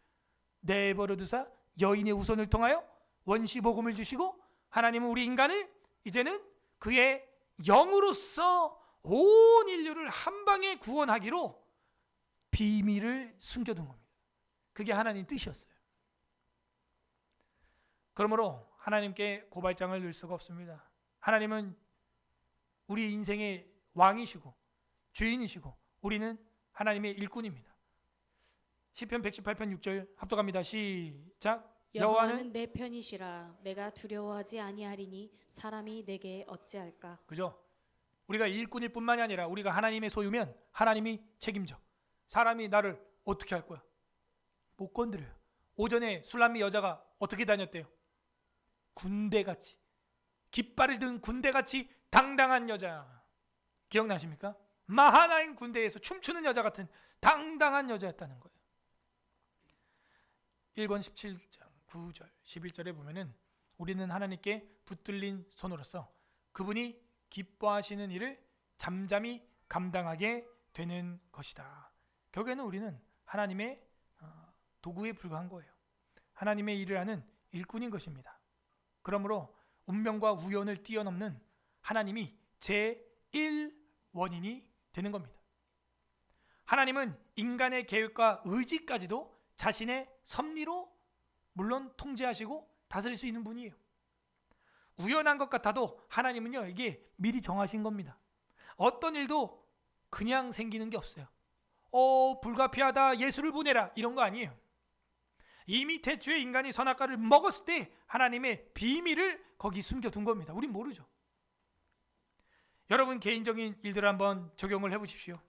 내버려 두사 여인의 후손을 통하여 원시복음을 주시고 하나님은 우리 인간을 이제는 그의 영으로서 온 인류를 한 방에 구원하기로 비밀을 숨겨둔 겁니다. 그게 하나님 뜻이었어요. 그러므로 하나님께 고발장을 넣을 수가 없습니다. 하나님은 우리 인생의 왕이시고 주인이시고 우리는 하나님의 일꾼입니다. 시편 118편 6절 합독합니다. 시작. 여호와는 내 편이시라. 내가 두려워하지 아니하리니 사람이 내게 어찌할까. 그죠? 우리가 일꾼일 뿐만이 아니라 우리가 하나님의 소유면 하나님이 책임져. 사람이 나를 어떻게 할 거야? 못 건드려요. 오전에 술람미 여자가 어떻게 다녔대요? 군대같이, 깃발을 든 군대같이 당당한 여자. 기억나십니까? 마하나임 군대에서 춤추는 여자 같은 당당한 여자였다는 거예요. 1권 17장 9절 11절에 보면은 우리는 하나님께 붙들린 손으로서 그분이 기뻐하시는 일을 잠잠히 감당하게 되는 것이다. 결국에는 우리는 하나님의 도구에 불과한 거예요. 하나님의 일을 하는 일꾼인 것입니다. 그러므로 운명과 우연을 뛰어넘는 하나님이 제1원인이 되는 겁니다. 하나님은 인간의 계획과 의지까지도 자신의 섭리로 물론 통제하시고 다스릴 수 있는 분이에요. 우연한 것 같아도 하나님은요, 이게 미리 정하신 겁니다. 어떤 일도 그냥 생기는 게 없어요. 불가피하다, 예수를 보내라, 이런 거 아니에요. 이미 태초에 인간이 선악과를 먹었을 때 하나님의 비밀을 거기 숨겨둔 겁니다. 우린 모르죠. 여러분 개인적인 일들을 한번 적용을 해보십시오.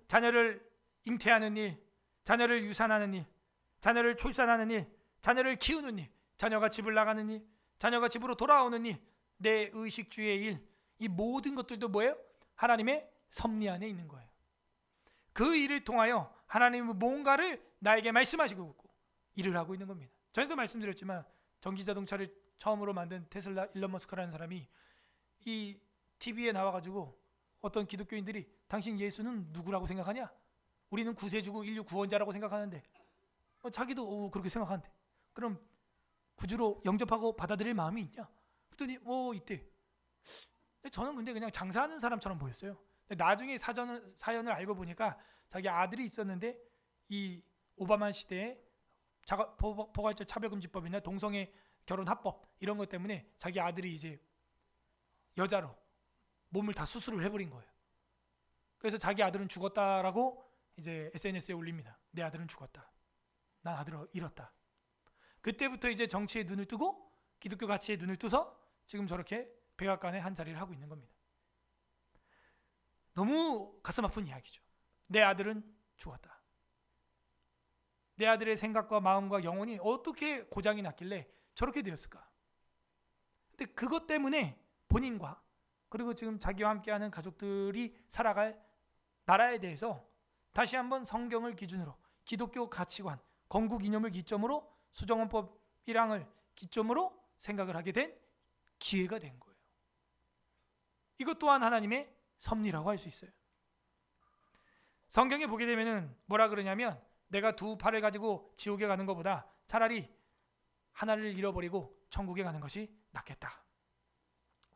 자녀를 잉태하는 일, 자녀를 유산하는 일, 자녀를 출산하는 일, 자녀를 키우는 일, 자녀가 집을 나가는 일, 자녀가 집으로 돌아오는 일, 내 의식주의 일, 이 모든 것들도 뭐예요? 하나님의 섭리 안에 있는 거예요. 그 일을 통하여 하나님은 뭔가를 나에게 말씀하시고 있고 일을 하고 있는 겁니다. 전에도 말씀드렸지만 전기자동차를 처음으로 만든 테슬라 일론 머스크라는 사람이 이 TV에 나와가지고 어떤 기독교인들이 당신 예수는 누구라고 생각하냐? 우리는 구세주고 인류 구원자라고 생각하는데 자기도 그렇게 생각하는데 그럼 구주로 영접하고 받아들일 마음이 있냐? 그랬더니 있대. 저는 근데 그냥 장사하는 사람처럼 보였어요. 나중에 사연을 알고 보니까 자기 아들이 있었는데 이 오바마 시대에 포괄적 차별금지법이나 동성애 결혼 합법 이런 것 때문에 자기 아들이 이제 여자로 몸을 다 수술을 해버린 거예요. 그래서 자기 아들은 죽었다라고 이제 SNS에 올립니다. 내 아들은 죽었다. 난 아들을 잃었다. 그때부터 이제 정치에 눈을 뜨고 기독교 가치에 눈을 뜨서 지금 저렇게 백악관에 한 자리를 하고 있는 겁니다. 너무 가슴 아픈 이야기죠. 내 아들은 죽었다. 내 아들의 생각과 마음과 영혼이 어떻게 고장이 났길래 저렇게 되었을까? 근데 그것 때문에 본인과 그리고 지금 자기와 함께하는 가족들이 살아갈 나라에 대해서 다시 한번 성경을 기준으로 기독교 가치관, 건국 이념을 기점으로 수정헌법 1항을 기점으로 생각을 하게 된 기회가 된 거예요. 이것 또한 하나님의 섭리라고 할 수 있어요. 성경에 보게 되면은 뭐라 그러냐면 내가 두 팔을 가지고 지옥에 가는 것보다 차라리 하나를 잃어버리고 천국에 가는 것이 낫겠다.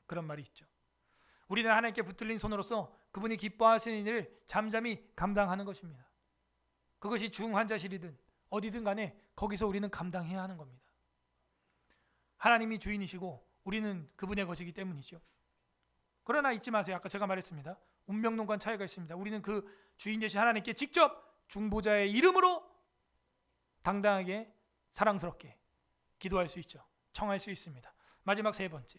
그런 말이 있죠. 우리는 하나님께 붙들린 손으로서 그분이 기뻐하시는 일을 잠잠히 감당하는 것입니다. 그것이 중환자실이든 어디든 간에 거기서 우리는 감당해야 하는 겁니다. 하나님이 주인이시고 우리는 그분의 것이기 때문이죠. 그러나 잊지 마세요. 아까 제가 말했습니다. 운명론과는 차이가 있습니다. 우리는 그 주인 되신 하나님께 직접 중보자의 이름으로 당당하게 사랑스럽게 기도할 수 있죠. 청할 수 있습니다. 마지막 세 번째.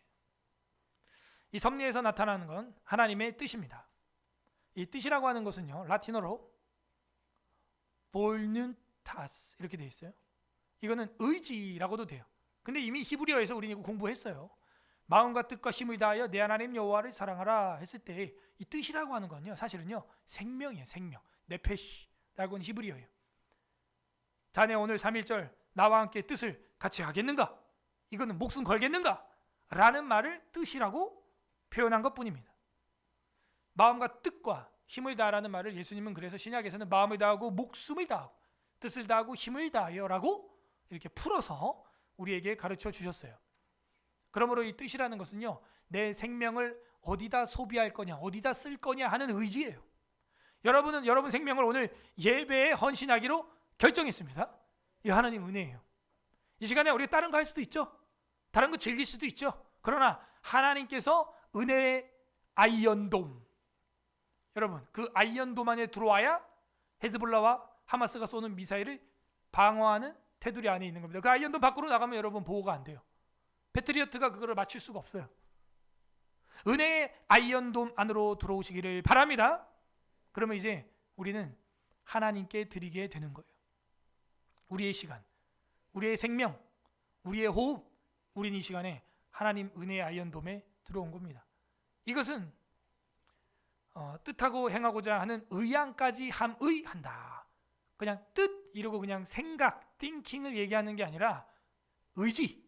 이 섭리에서 나타나는 건 하나님의 뜻입니다. 이 뜻이라고 하는 것은요. 라틴어로 볼눈타스 이렇게 되어 있어요. 이거는 의지라고도 돼요. 근데 이미 히브리어에서 우리는 이거 공부했어요. 마음과 뜻과 힘을 다하여 내 하나님 여호와를 사랑하라 했을 때 이 뜻이라고 하는 건요. 사실은요. 생명이에요. 생명. 네페시라고 하는 히브리어예요. 자네 오늘 3.1절 나와 함께 뜻을 같이 하겠는가? 이거는 목숨 걸겠는가? 라는 말을 뜻이라고 표현한 것뿐입니다. 마음과 뜻과 힘을 다하라는 말을 예수님은 그래서 신약에서는 마음을 다하고 목숨을 다하고 뜻을 다하고 힘을 다하여라고 이렇게 풀어서 우리에게 가르쳐 주셨어요. 그러므로 이 뜻이라는 것은요. 내 생명을 어디다 소비할 거냐 어디다 쓸 거냐 하는 의지예요. 여러분은 여러분 생명을 오늘 예배에 헌신하기로 결정했습니다. 이 하나님 은혜예요. 이 시간에 우리가 다른 거 할 수도 있죠. 다른 거 즐길 수도 있죠. 그러나 하나님께서 은혜의 아이언돔, 여러분 그 아이언돔 안에 들어와야 헤즈볼라와 하마스가 쏘는 미사일을 방어하는 테두리 안에 있는 겁니다. 그 아이언돔 밖으로 나가면 여러분 보호가 안 돼요. 패트리어트가 그거를 맞출 수가 없어요. 은혜의 아이언돔 안으로 들어오시기를 바랍니다. 그러면 이제 우리는 하나님께 드리게 되는 거예요. 우리의 시간, 우리의 생명, 우리의 호흡, 우리는 이 시간에 하나님 은혜의 아이언돔에 들어온 겁니다. 이것은 뜻하고 행하고자 하는 의향까지 함의한다. 그냥 뜻 이러고 그냥 생각, 띵킹을 얘기하는 게 아니라 의지,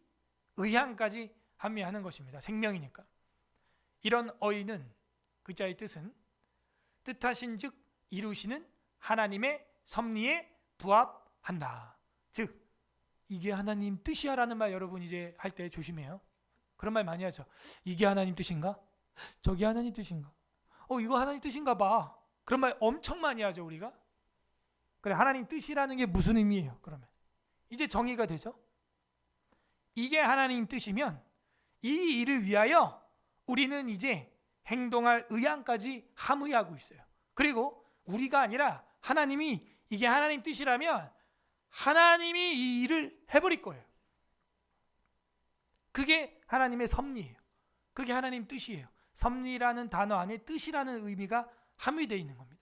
의향까지 함의하는 것입니다. 생명이니까. 이런 어이는 그자의 뜻은 뜻하신즉 이루시는 하나님의 섭리에 부합한다. 즉 이게 하나님 뜻이야라는 말 여러분 이제 할 때 조심해요. 그런 말 많이 하죠. 이게 하나님 뜻인가? 저게 하나님 뜻인가? 이거 하나님 뜻인가 봐. 그런 말 엄청 많이 하죠 우리가. 그래, 하나님 뜻이라는 게 무슨 의미예요? 그러면 이제 정의가 되죠. 이게 하나님 뜻이면 이 일을 위하여 우리는 이제 행동할 의향까지 함의하고 있어요. 그리고 우리가 아니라 하나님이 이게 하나님 뜻이라면 하나님이 이 일을 해버릴 거예요. 그게 하나님의 섭리예요. 그게 하나님 뜻이에요. 섭리라는 단어 안에 뜻이라는 의미가 함유되어 있는 겁니다.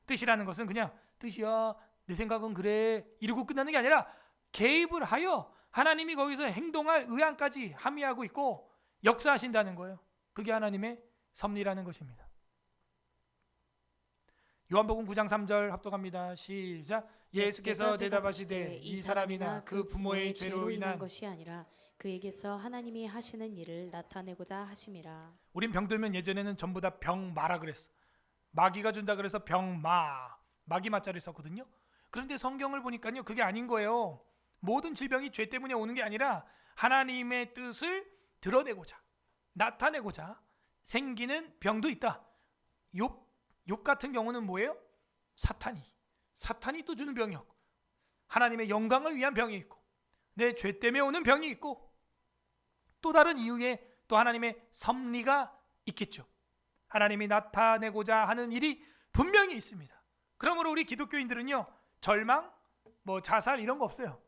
뜻이라는 것은 그냥 뜻이야, 내 생각은 그래 이러고 끝나는 게 아니라 개입을 하여 하나님이 거기서 행동할 의향까지 함유하고 있고 역사하신다는 거예요. 그게 하나님의 섭리라는 것입니다. 요한복음 9장 3절 합독합니다. 시작. 예수께서 대답하시되 이 사람이나 그 부모의 죄로 인한 것이 아니라 그에게서 하나님이 하시는 일을 나타내고자 하심이라. 우린 병들면 예전에는 전부 다 병마라 그랬어. 마귀가 준다 그래서 병마, 마귀 마자를 썼거든요. 그런데 성경을 보니까요 그게 아닌 거예요. 모든 질병이 죄 때문에 오는 게 아니라 하나님의 뜻을 드러내고자, 나타내고자 생기는 병도 있다. 욥 같은 경우는 뭐예요? 사탄이 또 주는 병이었고, 하나님의 영광을 위한 병이 있고, 내 죄 때문에 오는 병이 있고, 또 다른 이유에 또 하나님의 섭리가 있겠죠. 하나님이 나타내고자 하는 일이 분명히 있습니다. 그러므로 우리 기독교인들은요 절망, 자살 이런 거 없어요.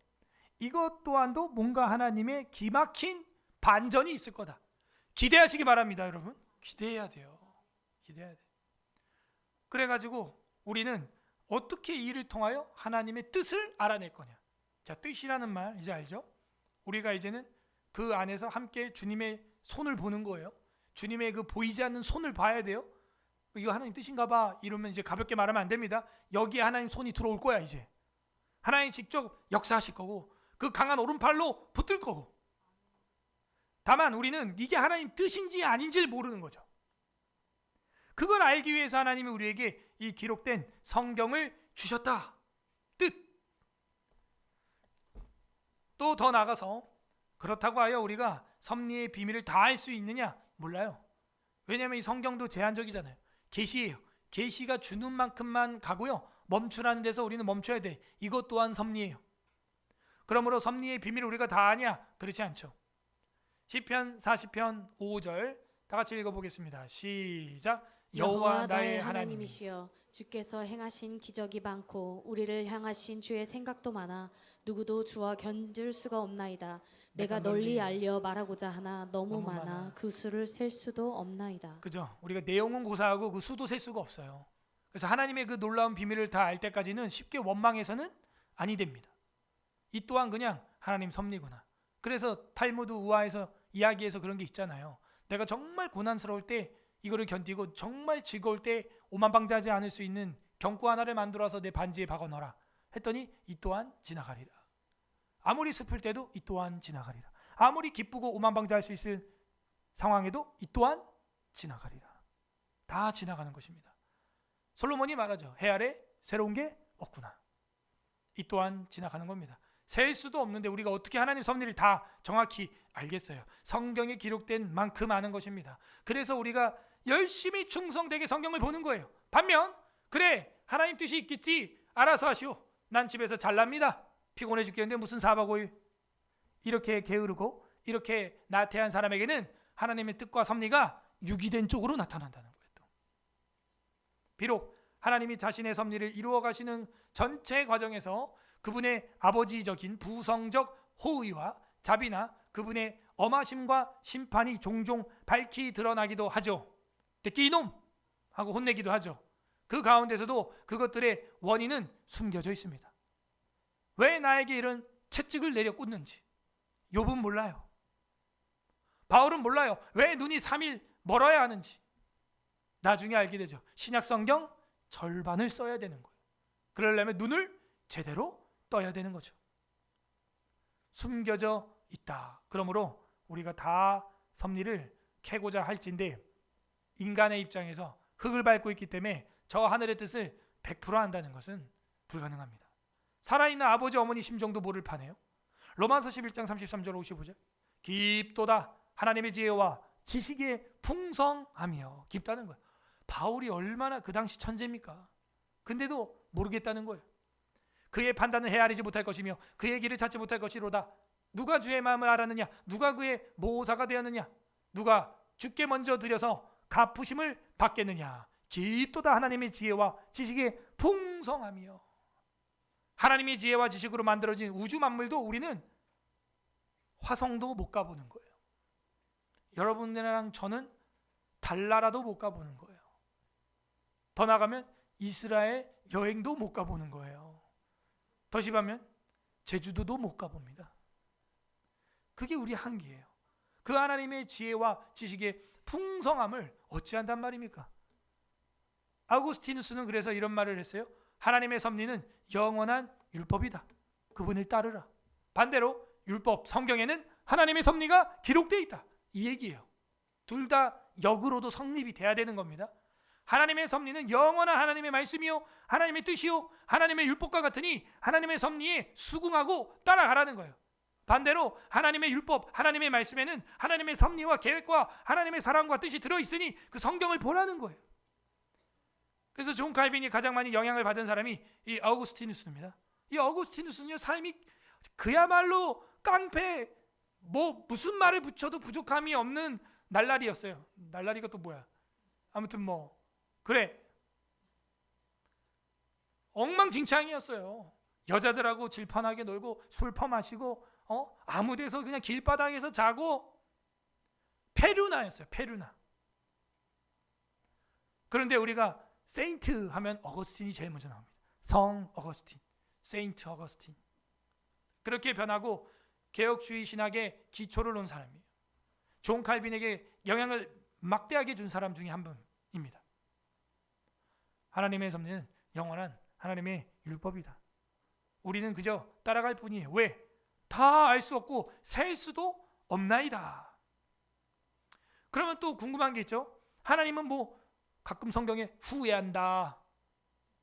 이것 또한도 뭔가 하나님의 기막힌 반전이 있을 거다. 기대하시기 바랍니다, 여러분. 기대해야 돼요. 기대해야 돼. 그래가지고 우리는 어떻게 이 일을 통하여 하나님의 뜻을 알아낼 거냐. 자, 뜻이라는 말 이제 알죠? 우리가 이제는 그 안에서 함께 주님의 손을 보는 거예요. 주님의 그 보이지 않는 손을 봐야 돼요. 이거 하나님 뜻인가 봐 이러면 이제 가볍게 말하면 안 됩니다. 여기에 하나님 손이 들어올 거야. 이제 하나님 직접 역사하실 거고 그 강한 오른팔로 붙을 거고. 다만 우리는 이게 하나님 뜻인지 아닌지를 모르는 거죠. 그걸 알기 위해서 하나님이 우리에게 이 기록된 성경을 주셨다. 뜻. 또 더 나가서 그렇다고 하여 우리가 섭리의 비밀을 다 알 수 있느냐? 몰라요. 왜냐하면 이 성경도 제한적이잖아요. 계시예요. 계시가 주는 만큼만 가고요. 멈추라는 데서 우리는 멈춰야 돼. 이것 또한 섭리예요. 그러므로 섭리의 비밀을 우리가 다 아냐? 그렇지 않죠. 시편 40편 5절 다 같이 읽어보겠습니다. 시작. 여호와 나의 하나님이시여 주께서 행하신 기적이 많고 우리를 향하신 주의 생각도 많아 누구도 주와 견줄 수가 없나이다. 내가 널리 알려 말하고자 하나 너무 많아 그 수를 셀 수도 없나이다. 그죠? 우리가 내용은 고사하고 그 수도 셀 수가 없어요. 그래서 하나님의 그 놀라운 비밀을 다 알 때까지는 쉽게 원망해서는 아니 됩니다. 이 또한 그냥 하나님 섭리구나. 그래서 탈무드 우화에서 이야기에서 그런 게 있잖아요. 내가 정말 고난스러울 때 이거를 견디고 정말 즐거울 때 오만방자하지 않을 수 있는 경구 하나를 만들어서 내 반지에 박아 넣어라 했더니 이 또한 지나가리라. 아무리 슬플 때도 이 또한 지나가리라. 아무리 기쁘고 오만방자할 수 있을 상황에도 이 또한 지나가리라. 다 지나가는 것입니다. 솔로몬이 말하죠. 해 아래 새로운 게 없구나. 이 또한 지나가는 겁니다. 셀 수도 없는데 우리가 어떻게 하나님 섭리를 다 정확히 알겠어요. 성경에 기록된 만큼 아는 것입니다. 그래서 우리가 열심히 충성되게 성경을 보는 거예요. 반면 그래 하나님 뜻이 있겠지, 알아서 하시오, 난 집에서 잘납니다, 피곤해 죽겠는데 무슨 4박 5일, 이렇게 게으르고 이렇게 나태한 사람에게는 하나님의 뜻과 섭리가 유기된 쪽으로 나타난다는 거예요. 또. 비록 하나님이 자신의 섭리를 이루어 가시는 전체 과정에서 그분의 아버지적인 부성적 호의와 자비나 그분의 엄하심과 심판이 종종 밝히 드러나기도 하죠. 듣기 이놈 하고 혼내기도 하죠. 그 가운데서도 그것들의 원인은 숨겨져 있습니다. 왜 나에게 이런 채찍을 내려 꽂는지 욥은 몰라요. 바울은 몰라요. 왜 눈이 3일 멀어야 하는지 나중에 알게 되죠. 신약 성경 절반을 써야 되는 거예요. 그러려면 눈을 제대로 떠야 되는 거죠. 숨겨져 있다. 그러므로 우리가 다 섭리를 캐고자 할진데 인간의 입장에서 흙을 밟고 있기 때문에 저 하늘의 뜻을 100% 안다는 것은 불가능합니다. 살아있는 아버지 어머니 심정도 모를 판에요. 로마서 11장 33절 55절 깊도다 하나님의 지혜와 지식의 풍성하며, 깊다는 거예요. 바울이 얼마나 그 당시 천재입니까? 근데도 모르겠다는 거예요. 그의 판단을 헤아리지 못할 것이며 그의 길을 찾지 못할 것이로다. 누가 주의 마음을 알았느냐? 누가 그의 모사가 되었느냐? 누가 주께 먼저 드려서 갚으심을 받겠느냐? 깊도다 하나님의 지혜와 지식의 풍성하며. 하나님의 지혜와 지식으로 만들어진 우주 만물도 우리는 화성도 못 가보는 거예요. 여러분들이랑 저는 달나라도 못 가보는 거예요. 더 나가면 이스라엘 여행도 못 가보는 거예요. 더 심하면 제주도도 못 가봅니다. 그게 우리 한계예요. 그 하나님의 지혜와 지식의 풍성함을 어찌한단 말입니까? 아우구스티누스는 그래서 이런 말을 했어요. 하나님의 섭리는 영원한 율법이다. 그분을 따르라. 반대로 율법 성경에는 하나님의 섭리가 기록되어 있다. 이 얘기예요. 둘 다 역으로도 성립이 돼야 되는 겁니다. 하나님의 섭리는 영원한 하나님의 말씀이요 하나님의 뜻이요 하나님의 율법과 같으니 하나님의 섭리에 수긍하고 따라가라는 거예요. 반대로 하나님의 율법, 하나님의 말씀에는 하나님의 섭리와 계획과 하나님의 사랑과 뜻이 들어있으니 그 성경을 보라는 거예요. 그래서 존 칼빈이 가장 많이 영향을 받은 사람이 이 아우구스티누스입니다. 이 아우구스티누스는요, 삶이 그야말로 깡패, 뭐 무슨 말을 붙여도 부족함이 없는 날라리였어요. 날라리가 또 뭐야? 아무튼 뭐 그래, 엉망진창이었어요. 여자들하고 질펀하게 놀고 술 퍼마시고 아무 데서 그냥 길바닥에서 자고 페루나였어요. 페루나. 그런데 우리가 세인트 하면 어거스틴이 제일 먼저 나옵니다. 성 어거스틴, 세인트 어거스틴. 그렇게 변하고 개혁주의 신학의 기초를 놓은 사람이에요. 존 칼빈에게 영향을 막대하게 준 사람 중에 한 분입니다. 하나님의 섭리는 영원한 하나님의 율법이다. 우리는 그저 따라갈 뿐이에요. 왜? 다 알 수 없고 셀 수도 없나이다. 그러면 또 궁금한 게 있죠. 하나님은 뭐 가끔 성경에 후회한다,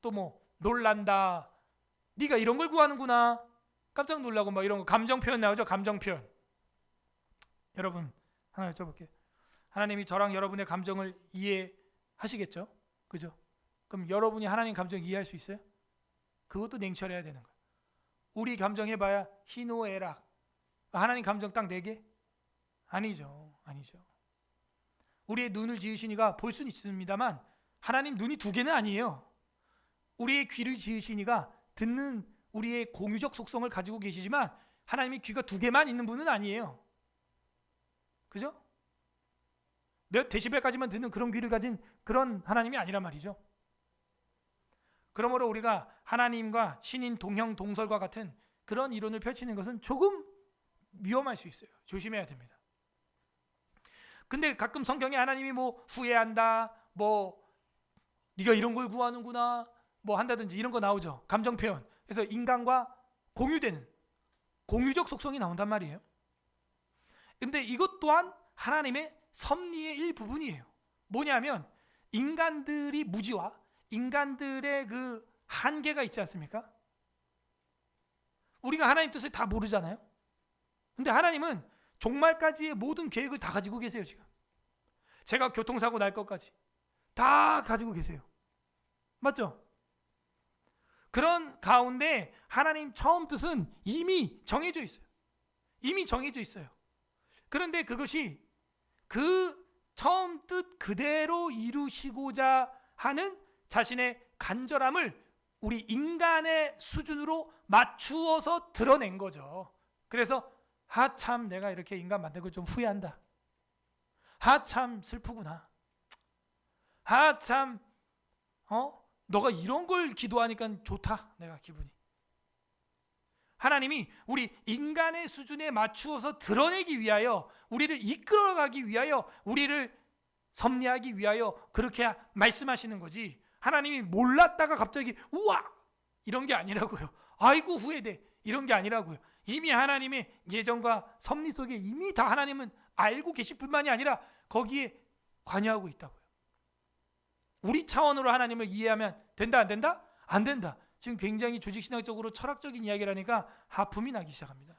또 뭐 놀란다, 네가 이런 걸 구하는구나, 깜짝 놀라고 막 이런 거 감정 표현 나오죠. 감정 표현. 여러분 하나 여쭤볼게요. 하나님이 저랑 여러분의 감정을 이해하시겠죠? 그죠? 그럼 여러분이 하나님 감정 이해할 수 있어요? 그것도 냉철해야 되는 거예요. 우리 감정 해봐야 희노애락. 하나님 감정 딱 4개? 아니죠. 아니죠. 우리의 눈을 지으시니가 볼 수는 있습니다만 하나님 눈이 2개는 아니에요. 우리의 귀를 지으시니가 듣는 우리의 공유적 속성을 가지고 계시지만 하나님이 귀가 2개만 있는 분은 아니에요. 그죠? 몇 데시벨까지만 듣는 그런 귀를 가진 그런 하나님이 아니란 말이죠. 그러므로 우리가 하나님과 신인 동형 동설과 같은 그런 이론을 펼치는 것은 조금 위험할 수 있어요. 조심해야 됩니다. 근데 가끔 성경에 하나님이 뭐 후회한다, 뭐 네가 이런 걸 구하는구나, 뭐 한다든지 이런 거 나오죠. 감정 표현. 그래서 인간과 공유되는 공유적 속성이 나온단 말이에요. 근데 이것 또한 하나님의 섭리의 일부분이에요. 뭐냐면 인간들이 무지와 인간들의 그 한계가 있지 않습니까? 우리가 하나님 뜻을 다 모르잖아요. 근데 하나님은 종말까지의 모든 계획을 다 가지고 계세요. 지금 제가 교통사고 날 것까지 다 가지고 계세요. 맞죠? 그런 가운데 하나님 처음 뜻은 이미 정해져 있어요. 이미 정해져 있어요. 그런데 그것이 그 처음 뜻 그대로 이루시고자 하는 자신의 간절함을 우리 인간의 수준으로 맞추어서 드러낸 거죠. 그래서 참 내가 이렇게 인간 만든 걸 좀 후회한다. 참 슬프구나. 참 너가 이런 걸 기도하니까 좋다. 내가 기분이. 하나님이 우리 인간의 수준에 맞추어서 드러내기 위하여, 우리를 이끌어가기 위하여, 우리를 섭리하기 위하여 그렇게 말씀하시는 거지. 하나님이 몰랐다가 갑자기 우와 이런 게 아니라고요. 아이고 후회돼 이런 게 아니라고요. 이미 하나님의 예정과 섭리 속에 이미 다 하나님은 알고 계실 뿐만이 아니라 거기에 관여하고 있다고요. 우리 차원으로 하나님을 이해하면 된다 안 된다? 안 된다. 지금 굉장히 조직신학적으로 철학적인 이야기라니까 하품이 나기 시작합니다.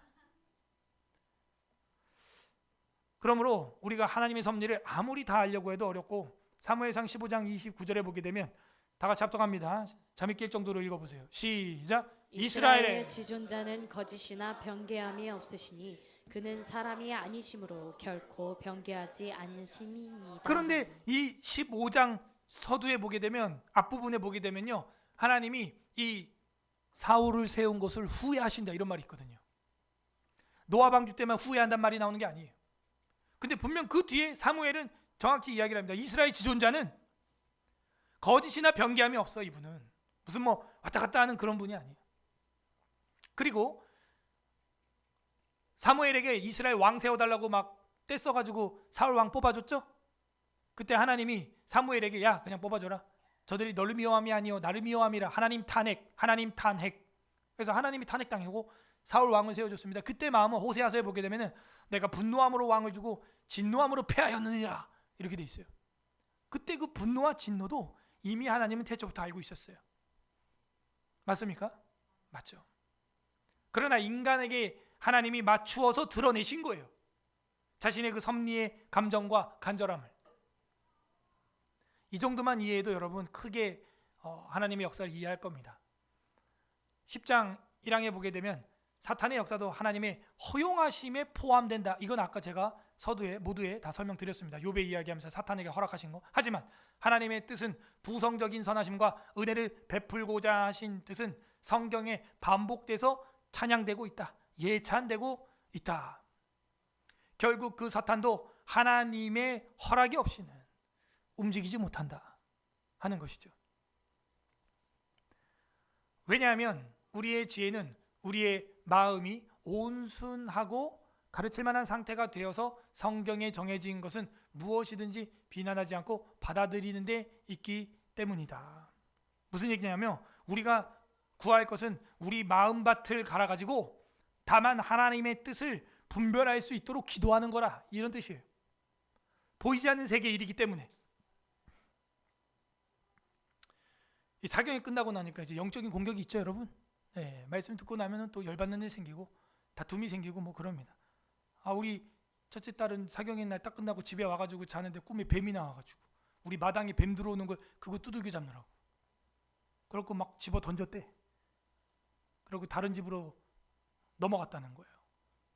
그러므로 우리가 하나님의 섭리를 아무리 다 알려고 해도 어렵고, 사무엘상 15장 29절에 보게 되면 다 같이 합독합니다. 잠이 깰 정도로 읽어보세요. 시작. 이스라엘의 지존자는 거짓이나 변개함이 없으시니 그는 사람이 아니심으로 결코 변개하지 않으심이니이다. 그런데 이 15장 서두에 보게 되면, 앞부분에 보게 되면요, 하나님이 이 사울을 세운 것을 후회하신다 이런 말이 있거든요. 노아 방주 때만 후회한단 말이 나오는 게 아니에요. 근데 분명 그 뒤에 사무엘은 정확히 이야기를 합니다. 이스라엘 지존자는 거짓이나 변개함이 없어. 이분은 무슨 뭐 왔다 갔다 하는 그런 분이 아니에요. 그리고 사무엘에게 이스라엘 왕 세워달라고 막 떼써가지고 사울 왕 뽑아줬죠. 그때 하나님이 사무엘에게 야 그냥 뽑아줘라. 저들이 너를 미워함이 아니요 나를 미워함이라. 하나님 탄핵, 하나님 탄핵. 그래서 하나님이 탄핵당하고 사울 왕을 세워줬습니다. 그때 마음은 호세아서에 보게 되면은 내가 분노함으로 왕을 주고 진노함으로 패하였느니라 이렇게 돼 있어요. 그때 그 분노와 진노도 이미 하나님은 태초부터 알고 있었어요. 맞습니까? 맞죠. 그러나 인간에게 하나님이 맞추어서 드러내신 거예요. 자신의 그 섭리의 감정과 간절함을. 이 정도만 이해해도 여러분 크게 하나님의 역사를 이해할 겁니다. 10장 1항에 보게 되면 사탄의 역사도 하나님의 허용하심에 포함된다. 이건 아까 제가 서두에 모두에 다 설명드렸습니다. 욥의 이야기하면서 사탄에게 허락하신 거. 하지만 하나님의 뜻은 부성적인 선하심과 은혜를 베풀고자 하신 뜻은 성경에 반복돼서 찬양되고 있다. 예찬되고 있다. 결국 그 사탄도 하나님의 허락이 없이는 움직이지 못한다 하는 것이죠. 왜냐하면 우리의 지혜는 우리의 마음이 온순하고 가르칠 만한 상태가 되어서 성경에 정해진 것은 무엇이든지 비난하지 않고 받아들이는 데 있기 때문이다. 무슨 얘기냐면 우리가 구할 것은 우리 마음밭을 갈아가지고 다만 하나님의 뜻을 분별할 수 있도록 기도하는 거라, 이런 뜻이에요. 보이지 않는 세계의 일이기 때문에. 이 사경이 끝나고 나니까 이제 영적인 공격이 있죠, 여러분. 네, 말씀 듣고 나면은 또 열받는 일 생기고 다툼이 생기고 뭐 그럽니다. 우리 첫째 딸은 사경의 날 딱 끝나고 집에 와가지고 자는데 꿈에 뱀이 나와가지고 우리 마당에 뱀 들어오는 걸 그거 두들겨 잡느라고. 그러고 막 집어 던졌대. 그리고 다른 집으로 넘어갔다는 거예요.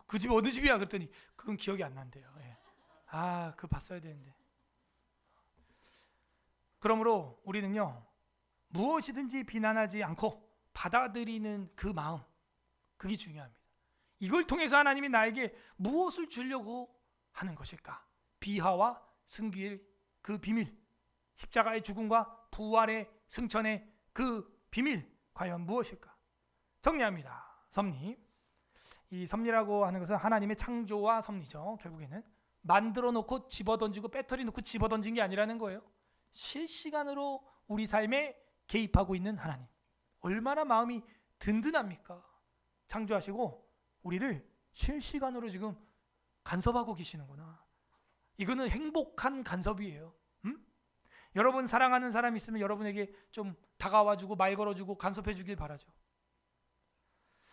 그 집 어느 집이야? 그랬더니 그건 기억이 안 난대요. 예. 그거 봤어야 되는데. 그러므로 우리는요, 무엇이든지 비난하지 않고 받아들이는 그 마음, 그게 중요합니다. 이걸 통해서 하나님이 나에게 무엇을 주려고 하는 것일까? 비하와 승귀의 그 비밀, 십자가의 죽음과 부활의 승천의 그 비밀, 과연 무엇일까? 정리합니다. 섭리. 이 섭리라고 하는 것은 하나님의 창조와 섭리죠. 결국에는 만들어 놓고 집어던지고 배터리 놓고 집어던진 게 아니라는 거예요. 실시간으로 우리 삶에 개입하고 있는 하나님. 얼마나 마음이 든든합니까? 창조하시고 우리를 실시간으로 지금 간섭하고 계시는구나. 이거는 행복한 간섭이에요. 여러분 사랑하는 사람 있으면 여러분에게 좀 다가와주고 말 걸어주고 간섭해주길 바라죠.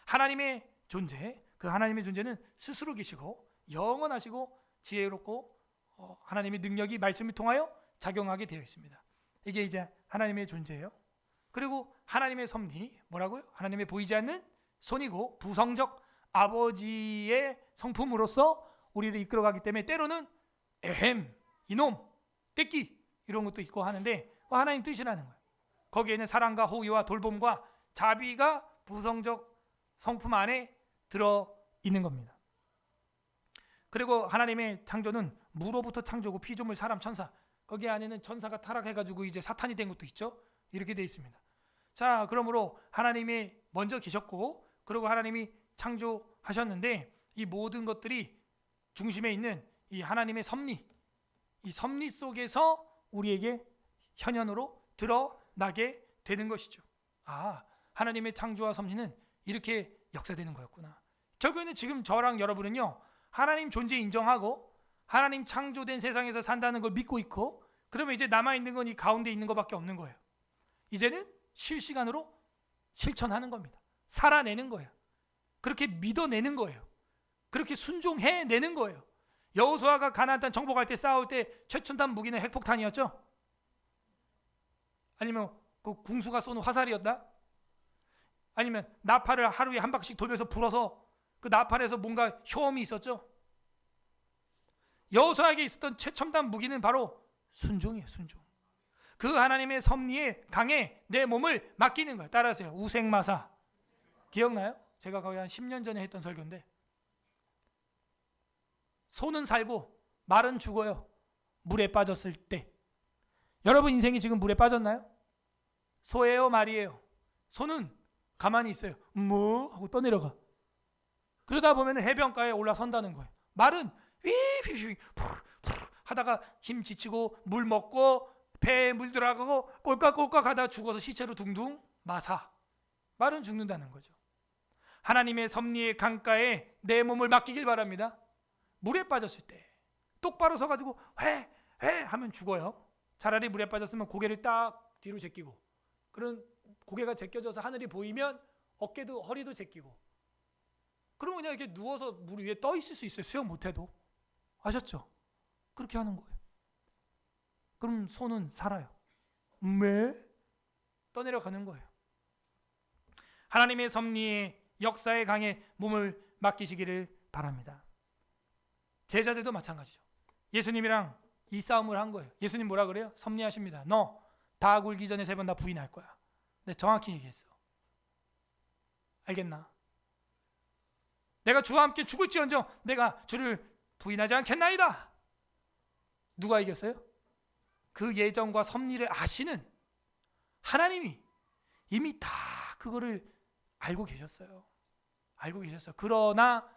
하나님의 존재, 그 하나님의 존재는 스스로 계시고 영원하시고 지혜롭고 하나님의 능력이 말씀을 통하여 작용하게 되어 있습니다. 이게 이제 하나님의 존재예요. 그리고 하나님의 섭리 뭐라고요? 하나님의 보이지 않는 손이고 부성적 아버지의 성품으로서 우리를 이끌어가기 때문에 때로는 에헴, 이놈, 떼끼 이런 것도 있고 하는데 하나님 뜻이라는 거예요. 거기에는 사랑과 호의와 돌봄과 자비가 부성적 성품 안에 들어 있는 겁니다. 그리고 하나님의 창조는 무로부터 창조고 피조물 사람 천사, 거기 안에는 천사가 타락해가지고 이제 사탄이 된 것도 있죠. 이렇게 되어 있습니다. 자, 그러므로 하나님이 먼저 계셨고 그리고 하나님이 창조하셨는데 이 모든 것들이 중심에 있는 이 하나님의 섭리, 이 섭리 속에서 우리에게 현현으로 드러나게 되는 것이죠. 아, 하나님의 창조와 섭리는 이렇게 역사되는 거였구나. 결국에는 지금 저랑 여러분은요, 하나님 존재 인정하고 하나님 창조된 세상에서 산다는 걸 믿고 있고, 그러면 이제 남아있는 건 이 가운데 있는 것밖에 없는 거예요. 이제는 실시간으로 실천하는 겁니다. 살아내는 거예요. 그렇게 믿어내는 거예요. 그렇게 순종해내는 거예요. 여호수아가 가나안 땅 정복할 때 싸울 때 최첨단 무기는 핵폭탄이었죠? 아니면 그 궁수가 쏘는 화살이었나? 아니면 나팔을 하루에 한 바퀴씩 돌면서 불어서 그 나팔에서 뭔가 효험이 있었죠? 여호수아에게 있었던 최첨단 무기는 바로 순종이에요. 순종. 그 하나님의 섭리에 강에 내 몸을 맡기는 거예요. 따라하세요. 우생마사. 기억나요? 제가 거의 한 10년 전에 했던 설교인데, 소는 살고 말은 죽어요. 물에 빠졌을 때. 여러분 인생이 지금 물에 빠졌나요? 소예요, 말이에요? 소는 가만히 있어요. 뭐? 하고 떠내려가. 그러다 보면 해변가에 올라선다는 거예요. 말은 휘휘휘 하다가 힘 지치고 물 먹고 배에 물 들어가고 꼴깍꼴깍 하다가 죽어서 시체로 둥둥 마사. 말은 죽는다는 거죠. 하나님의 섭리의 강가에 내 몸을 맡기길 바랍니다. 물에 빠졌을 때 똑바로 서가지고 회 하면 죽어요. 차라리 물에 빠졌으면 고개를 딱 뒤로 제끼고, 그런 고개가 제껴져서 하늘이 보이면 어깨도 허리도 제끼고, 그러면 그냥 이렇게 누워서 물 위에 떠 있을 수 있어요. 수영 못해도. 아셨죠? 그렇게 하는 거예요. 그럼 소는 살아요. 왜? 떠내려가는 거예요. 하나님의 섭리의 역사의 강에 몸을 맡기시기를 바랍니다. 제자들도 마찬가지죠. 예수님이랑 이 싸움을 한 거예요. 예수님 뭐라 그래요? 섭리하십니다. 너 다 굴기 전에 3번 다 부인할 거야. 근데 정확히 얘기했어. 알겠나? 내가 주와 함께 죽을지언정 내가 주를 부인하지 않겠나이다. 누가 이겼어요? 그 예정과 섭리를 아시는 하나님이 이미 다 그거를 알고 계셨어요. 알고 계셨어요. 그러나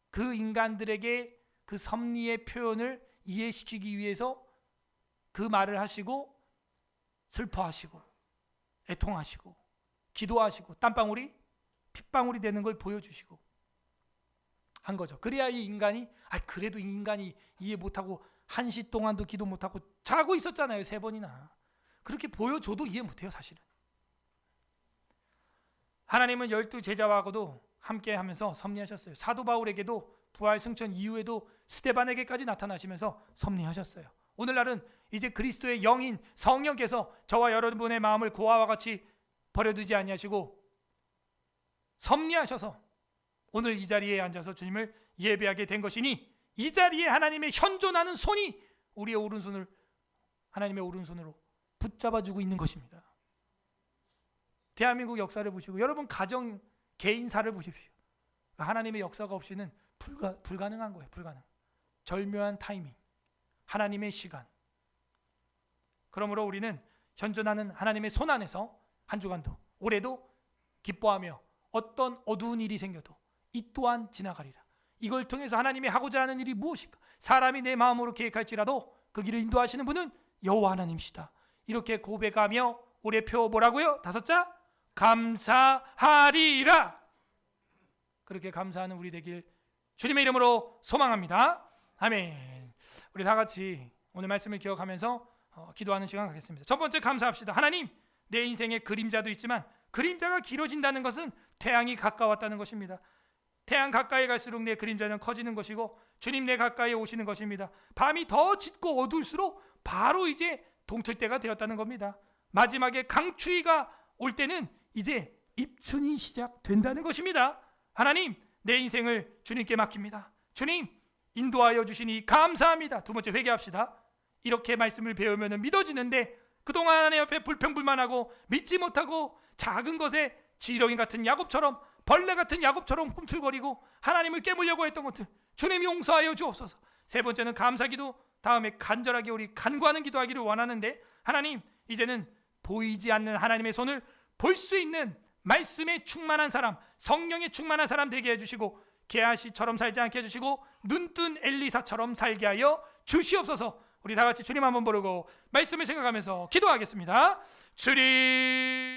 그 인간들에게 그 섭리의 표현을 이해시키기 위해서 그 말을 하시고 슬퍼하시고 애통하시고 기도하시고 땀방울이 핏방울이 되는 걸 보여주시고 한 거죠. 그래야 이 인간이 그래도 이 인간이 이해 못하고 1시 동안도 기도 못하고 자고 있었잖아요. 3번이나. 그렇게 보여줘도 이해 못해요. 사실은. 하나님은 12제자와도 함께 하면서 섭리하셨어요. 사도 바울에게도 부활 승천 이후에도 스데반에게까지 나타나시면서 섭리하셨어요. 오늘날은 이제 그리스도의 영인 성령께서 저와 여러분의 마음을 고아와 같이 버려두지 아니하시고 섭리하셔서 오늘 이 자리에 앉아서 주님을 예배하게 된 것이니, 이 자리에 하나님의 현존하는 손이 우리의 오른손을 하나님의 오른손으로 붙잡아주고 있는 것입니다. 대한민국 역사를 보시고 여러분 가정 개인사를 보십시오. 하나님의 역사가 없이는 불가능한 거예요. 불가능. 절묘한 타이밍, 하나님의 시간. 그러므로 우리는 현존하는 하나님의 손 안에서 한 주간도 올해도 기뻐하며 어떤 어두운 일이 생겨도 이 또한 지나가리라. 이걸 통해서 하나님이 하고자 하는 일이 무엇일까? 사람이 내 마음으로 계획할지라도 그 길을 인도하시는 분은 여호와 하나님이시다. 이렇게 고백하며 올해 표 뭐라고요? 5자 감사하리라. 그렇게 감사하는 우리 되길 주님의 이름으로 소망합니다. 아멘. 우리 다 같이 오늘 말씀을 기억하면서 기도하는 시간 갖겠습니다. 첫 번째 감사합시다. 하나님, 내 인생에 그림자도 있지만 그림자가 길어진다는 것은 태양이 가까웠다는 것입니다. 태양 가까이 갈수록 내 그림자는 커지는 것이고 주님 내 가까이 오시는 것입니다. 밤이 더 짙고 어두울수록 바로 이제 동틀 때가 되었다는 겁니다. 마지막에 강추위가 올 때는 이제 입춘이 시작된다는 것입니다. 하나님, 내 인생을 주님께 맡깁니다. 주님, 인도하여 주시니 감사합니다. 두 번째, 회개합시다. 이렇게 말씀을 배우면 믿어지는데 그동안 하나님 앞에 불평불만하고 믿지 못하고 작은 것에 지렁이 같은 야곱처럼, 벌레 같은 야곱처럼 꿈틀거리고 하나님을 깨물려고 했던 것들 주님 용서하여 주옵소서. 세 번째는 감사기도, 다음에 간절하게 우리 간구하는 기도하기를 원하는데, 하나님, 이제는 보이지 않는 하나님의 손을 볼 수 있는 말씀에 충만한 사람, 성령에 충만한 사람 되게 해주시고, 게하시처럼 살지 않게 해주시고, 눈뜬 엘리사처럼 살게 하여 주시옵소서. 우리 다 같이 주님 한번 부르고 말씀을 생각하면서 기도하겠습니다. 주님.